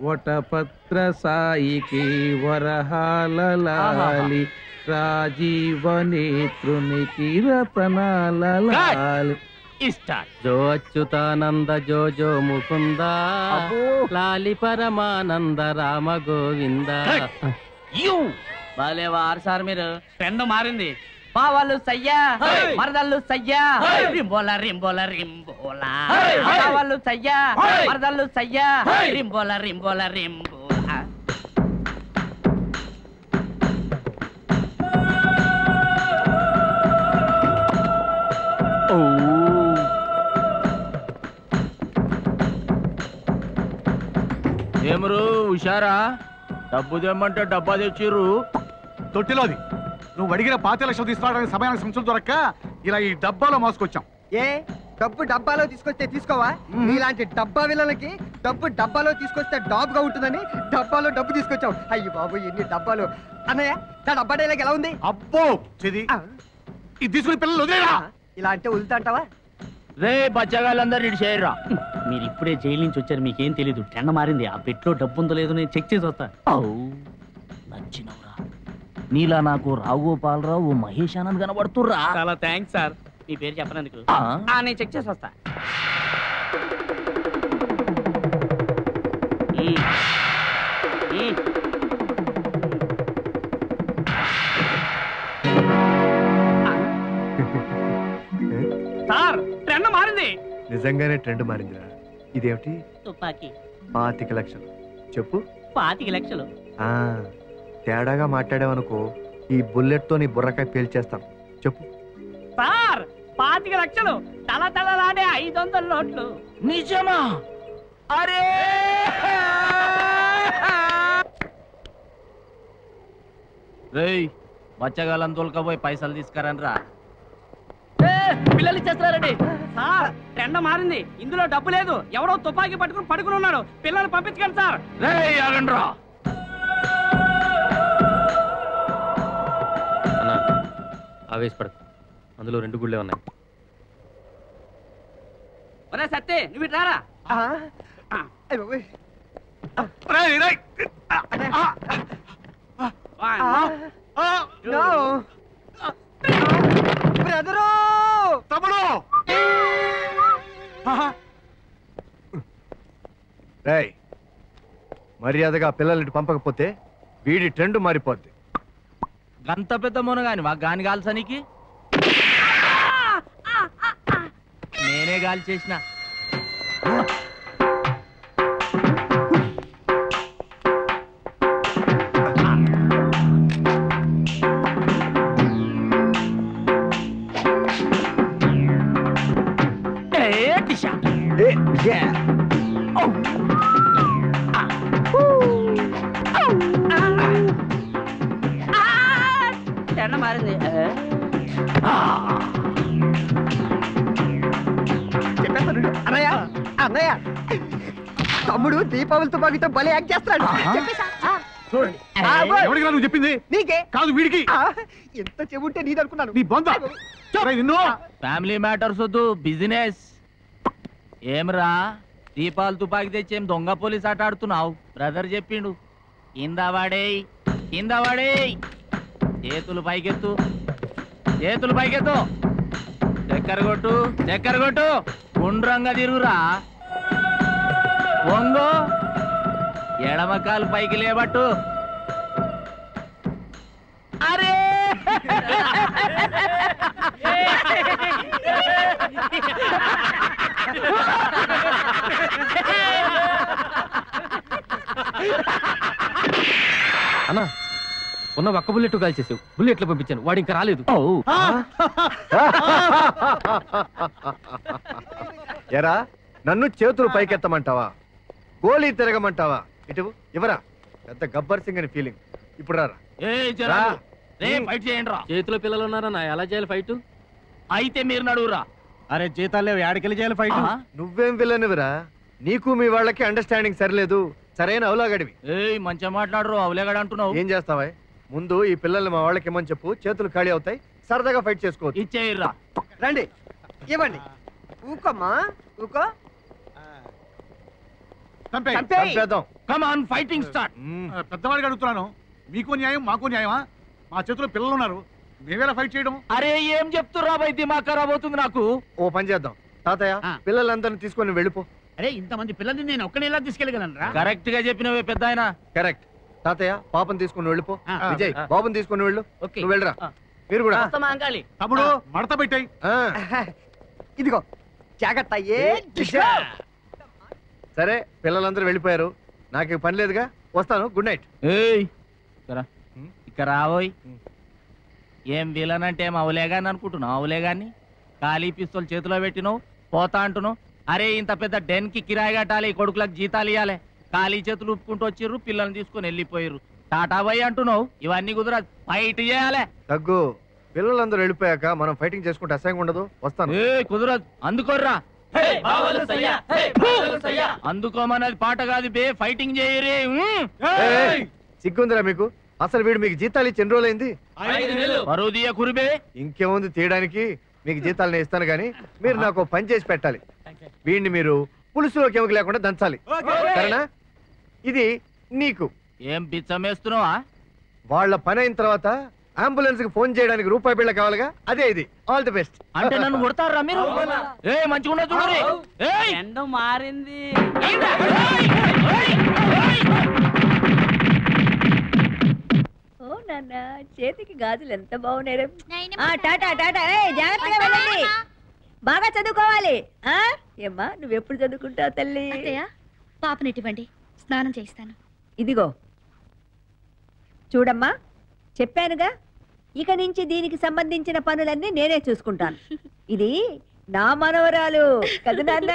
వటపత్ర సాయికి వరహాలలాలి రాజీవనేత్రునికి రతనాలలాలి. జో అచ్యుతానంద జో జో ముకుంద లాలి పరమానంద రామ గోవింద. బాలే వారు సార్ మీరు. ట్రెండ్ మారింది. పావాలు సయ్యా, మరదళ్ళు సయ్యా, రింబోలా రింబోలా రింబోలా. పావాలు సయ్యా, మరదళ్ళు సయ్యా, రింబోలా రింబోలా రింబోలా. ఏమరు హుషారా? డబ్బు తెమ్మంటే డబ్బా తెచ్చిర్రు. తొట్టిలోది నువ్వు అడిగిన 25 లక్షలు తీసుకురావడానికి సమయానికి సంచులు దొరక్క ఇలా ఈ డబ్బాలో మోసుకొచ్చాం. ఏ డబ్బు డబ్బాలో తీసుకొస్తే తీసుకోవా? ఇలాంటి డబ్బా విలలకి డబ్బు డబ్బాలో తీసుకొస్తే డాబ్గా ఉంటుందని డబ్బాలో డబ్బు తీసుకొచ్చావు. అయ్యి బాబు ఎన్ని డబ్బాలు. అన్నయ్య నా డబ్బా డైలాగ్ ఎలా ఉంది? అబ్బో చెది ఇది తీసుకుని పిల్లలు వదిలేరా. ఇలా అంటే వదులుతా అంటావా? రే బచ్చగాళ్ళందరూ ఇటు చేయరా. మీరు ఇప్పుడే జైలు నుంచి వచ్చారు, మీకేం తెలీదు. టెండ మారింది. ఆ పెట్లో డబ్బు ఉందో లేదో నేను చెక్ చేసి వస్తా. నచ్చినవురా. నీలా నాకు రావుగోపాలరావు మహేష్ ఆనంద్ కనబడుతుర్రా. చాలా థ్యాంక్స్ సార్, మీ పేరు చెప్పనందుకు. నేను చెక్ చేసి వస్తా. సార్ ట్రెండ్ మారింది. నిజంగానే ట్రెండ్ మారిందిరా. ఇదేమిటి? తుపాకీ. 25 లక్షలు చెప్పు. 25 లక్షలు. తేడాగా మాట్లాడావనుకో ఈ బుల్లెట్ తో నీ బుర్రకాయ పేల్చేస్తాను. చెప్పు. సార్ 25 లక్షలు తల తలలాడే 500 నోట్లు. నిజమా? అరే రేయ్ బచ్చగాళ్ళని తోలుకపోయి పైసలు తీసుకురండ్రా. పిల్లలు ఇచ్చేస్తారండి. సార్ ట్రెండ్ మారింది, ఇందులో డబ్బు లేదు. ఎవడో తుపాకీ పట్టుకుని పడుకుని ఉన్నాడు. పిల్లలు పంపించకండి సార్. రేయ్ ఆగండ్రా. అన్నా ఆవేశపడకు, అందులో 2 గుళ్ళే ఉన్నాయి. ఒరే సత్తే నువ్వు ఇటు రారా. బ్రదరు తమ్ముడు రేయ్ మర్యాదగా పిల్లల్ని పంపకపోతే వీడి ట్రెండ్ మారిపోద్ది. గంత పెద్ద మునగాని గాని కాల్సనికి నేనే గాలి చేసిన. ఎండ మారింది. చెప్పేస్తాను అన్నయ్య. అన్నయ్య తమ్ముడు దీపావళి తుపాకీతో భలే యాక్ట్ చేస్తాడు. చూడండి ఎవరికి నువ్వు చెప్పింది? నీకే కాదు వీడికి. ఎంత చెబుంటే నీదనుకున్నాను. నీ బొంద నిన్ను. ఫ్యామిలీ మ్యాటర్స్ వద్దు, బిజినెస్. ఏమ్రా దీపాలు తుపాకి తెచ్చి ఏం దొంగ పోలీస్ ఆట ఆడుతున్నావు? బ్రదర్ చెప్పిండు కింద వాడేయ్, కింద వాడేయ్. చేతులు పైకెత్తు, చేతులు పైకెత్తు. చక్కెర కొట్టు, చక్కెర కొట్టు. గుండ్రంగా తిరుగురా. వంగు, ఎడమకాలు పైకి లేబట్టు. అరే అన్నా ఉన్న ఒక్క బుల్లెట్ కాల్చేసావు. బుల్లెట్లు పంపించాను, వాడు ఇంకా రాలేదు. ఎరా నన్ను చేతులు పైకెత్తమంటావా? గోళీ తిరగమంటావా? ఇటు ఇవరా. పెద్ద గబ్బర్ సింగ్ అని ఫీలింగ్. ఇప్పుడు రారా. ఫైట్ చేయండి రా. చేతిలో పిల్లలు ఉన్నారన్నా, ఎలా చేయాలి ఫైట్? అయితే మీరు నడువురా. అరే జీతాలు లేవు, ఏడకెళ్ళి చేయాలి ఫైట్. నువ్వేం విలనివిరా? నీకు మీ వాళ్ళకి అండర్స్టాండింగ్ సరిలేదు. సరైన అవలాగడివి. మంచిగా మాట్లాడరు, అవలేగడ అంటున్నావు. ఏం చేస్తావా? ముందు ఈ పిల్లల్ని మా వాళ్ళకి ఇమ్మని చెప్పు. చేతులు ఖాళీ అవుతాయి, సరదాగా ఫైట్ చేసుకోవచ్చు. ఇచ్చేయర్రా. రండి ఇవ్వండి. ఊకమ్మా ఊకో. చంపేద్దాం. Come on, fighting start. పెద్దవాడికి అడుగుతున్నాను, మీకు న్యాయం మాకు న్యాయమా? మా చేతిలో పిల్లలు ఉన్నారు, మేమేలా ఫైట్ చేయడం? అరే ఏం చెప్తుర్రా బై, దిమాగ్ ఖరాబ్ అవుతుంది నాకు. ఓ పని చేద్దాం తాతయ్య, పిల్లలందరినీ తీసుకొని వెళ్ళిపో. అరే ఇంతమంది పిల్లల్ని నేను ఒక్కనే ఎలా తీసుకెళ్ళగలను రా? కరెక్ట్ గా చెప్పినవే పెద్ద ఆయన. కరెక్ట్. తాతయ్య పాపని తీసుకొని వెళ్ళిపో. విజయ్ బాబుని తీసుకొని వెళ్ళు. నువ్వు వెళ్ళరా. మీరు కూడా. తమ్ముడు మడత పెట్టాయి. ఇదిగో జాగ్రత్త. సరే పిల్లలందరూ వెళ్ళిపోయారు, నాకు పని లేదుగా, వస్తాను. Good night. ఇక్కడ రావోయ్. ఏం విలన్ అంటే ఏం అవలేగాని అనుకుంటున్నావు? అవలేగాని ఖాళీ పిస్తోల్ చేతిలో పెట్టినావు, పోతా అంటున్నావు. అరే ఇంత పెద్ద డెన్ కి కిరాయి కట్టాలి, కొడుకులకు జీతాలు ఇవ్వాలి. ఖాళీ చేతులు ఉప్పుకుంటూ వచ్చిర్రు, పిల్లల్ని తీసుకొని వెళ్ళిపోయారు. టాటా బై అంటున్నావు. ఇవన్నీ కుదర, ఫైట్ చేయాలి. తగ్గు. పిల్లలందరూ వెళ్ళిపోయాక మనం ఫైటింగ్ చేసుకుంటే అసహ్యంగా ఉండదు. వస్తాను. కుదరదు, అందుకోర్రా. అందుకోమన్నది పాట కాదు బే, ఫైటింగ్ చేయరే. సిగ్గుందిరా మీకు? అసలు వీడు మీకు జీతాలు ఇచ్చి ఎన్ని రోజులైంది? పరుదియ కురిబే. ఇంకేముంది తీయడానికి? మీకు జీతాలు నేను ఇస్తాను గానీ మీరు నాకు పని చేసి పెట్టాలి. వీడిని మీరు పులుసులోకి ఎముక లేకుండా దంచాలి, సరేనా? ఇది నీకు. ఏం బిచ్చమేస్తున్నావా? వాళ్ళ పని అయిన తర్వాత అంబులెన్స్ కి ఫోన్ చేయడానికి రూపాయి బిళ్ళ కావాలిగా, అదే ఇది. All the best. అంటే నన్ను కొడతారా మీరు? మంచిగా చూడండి. ఎండ మారింది. ఓ నాన్న, చేతికి గాజులు ఎంత బాగున్నాయి. టాటా టాటా. జాగ్రత్తగా వెళ్ళండి, బాగా చదువుకోవాలి. ఏమ్మా నువ్వెప్పుడు చదువుకుంటావు తల్లి? పాపనిటివ్వండి, స్నానం చేయిస్తాను. ఇదిగో చూడమ్మా, చెప్పానుగా, ఇక నుంచి దీనికి సంబంధించిన పనులన్నీ నేనే చూసుకుంటాను. ఇది నా మనవరాలు కదా నాన్న.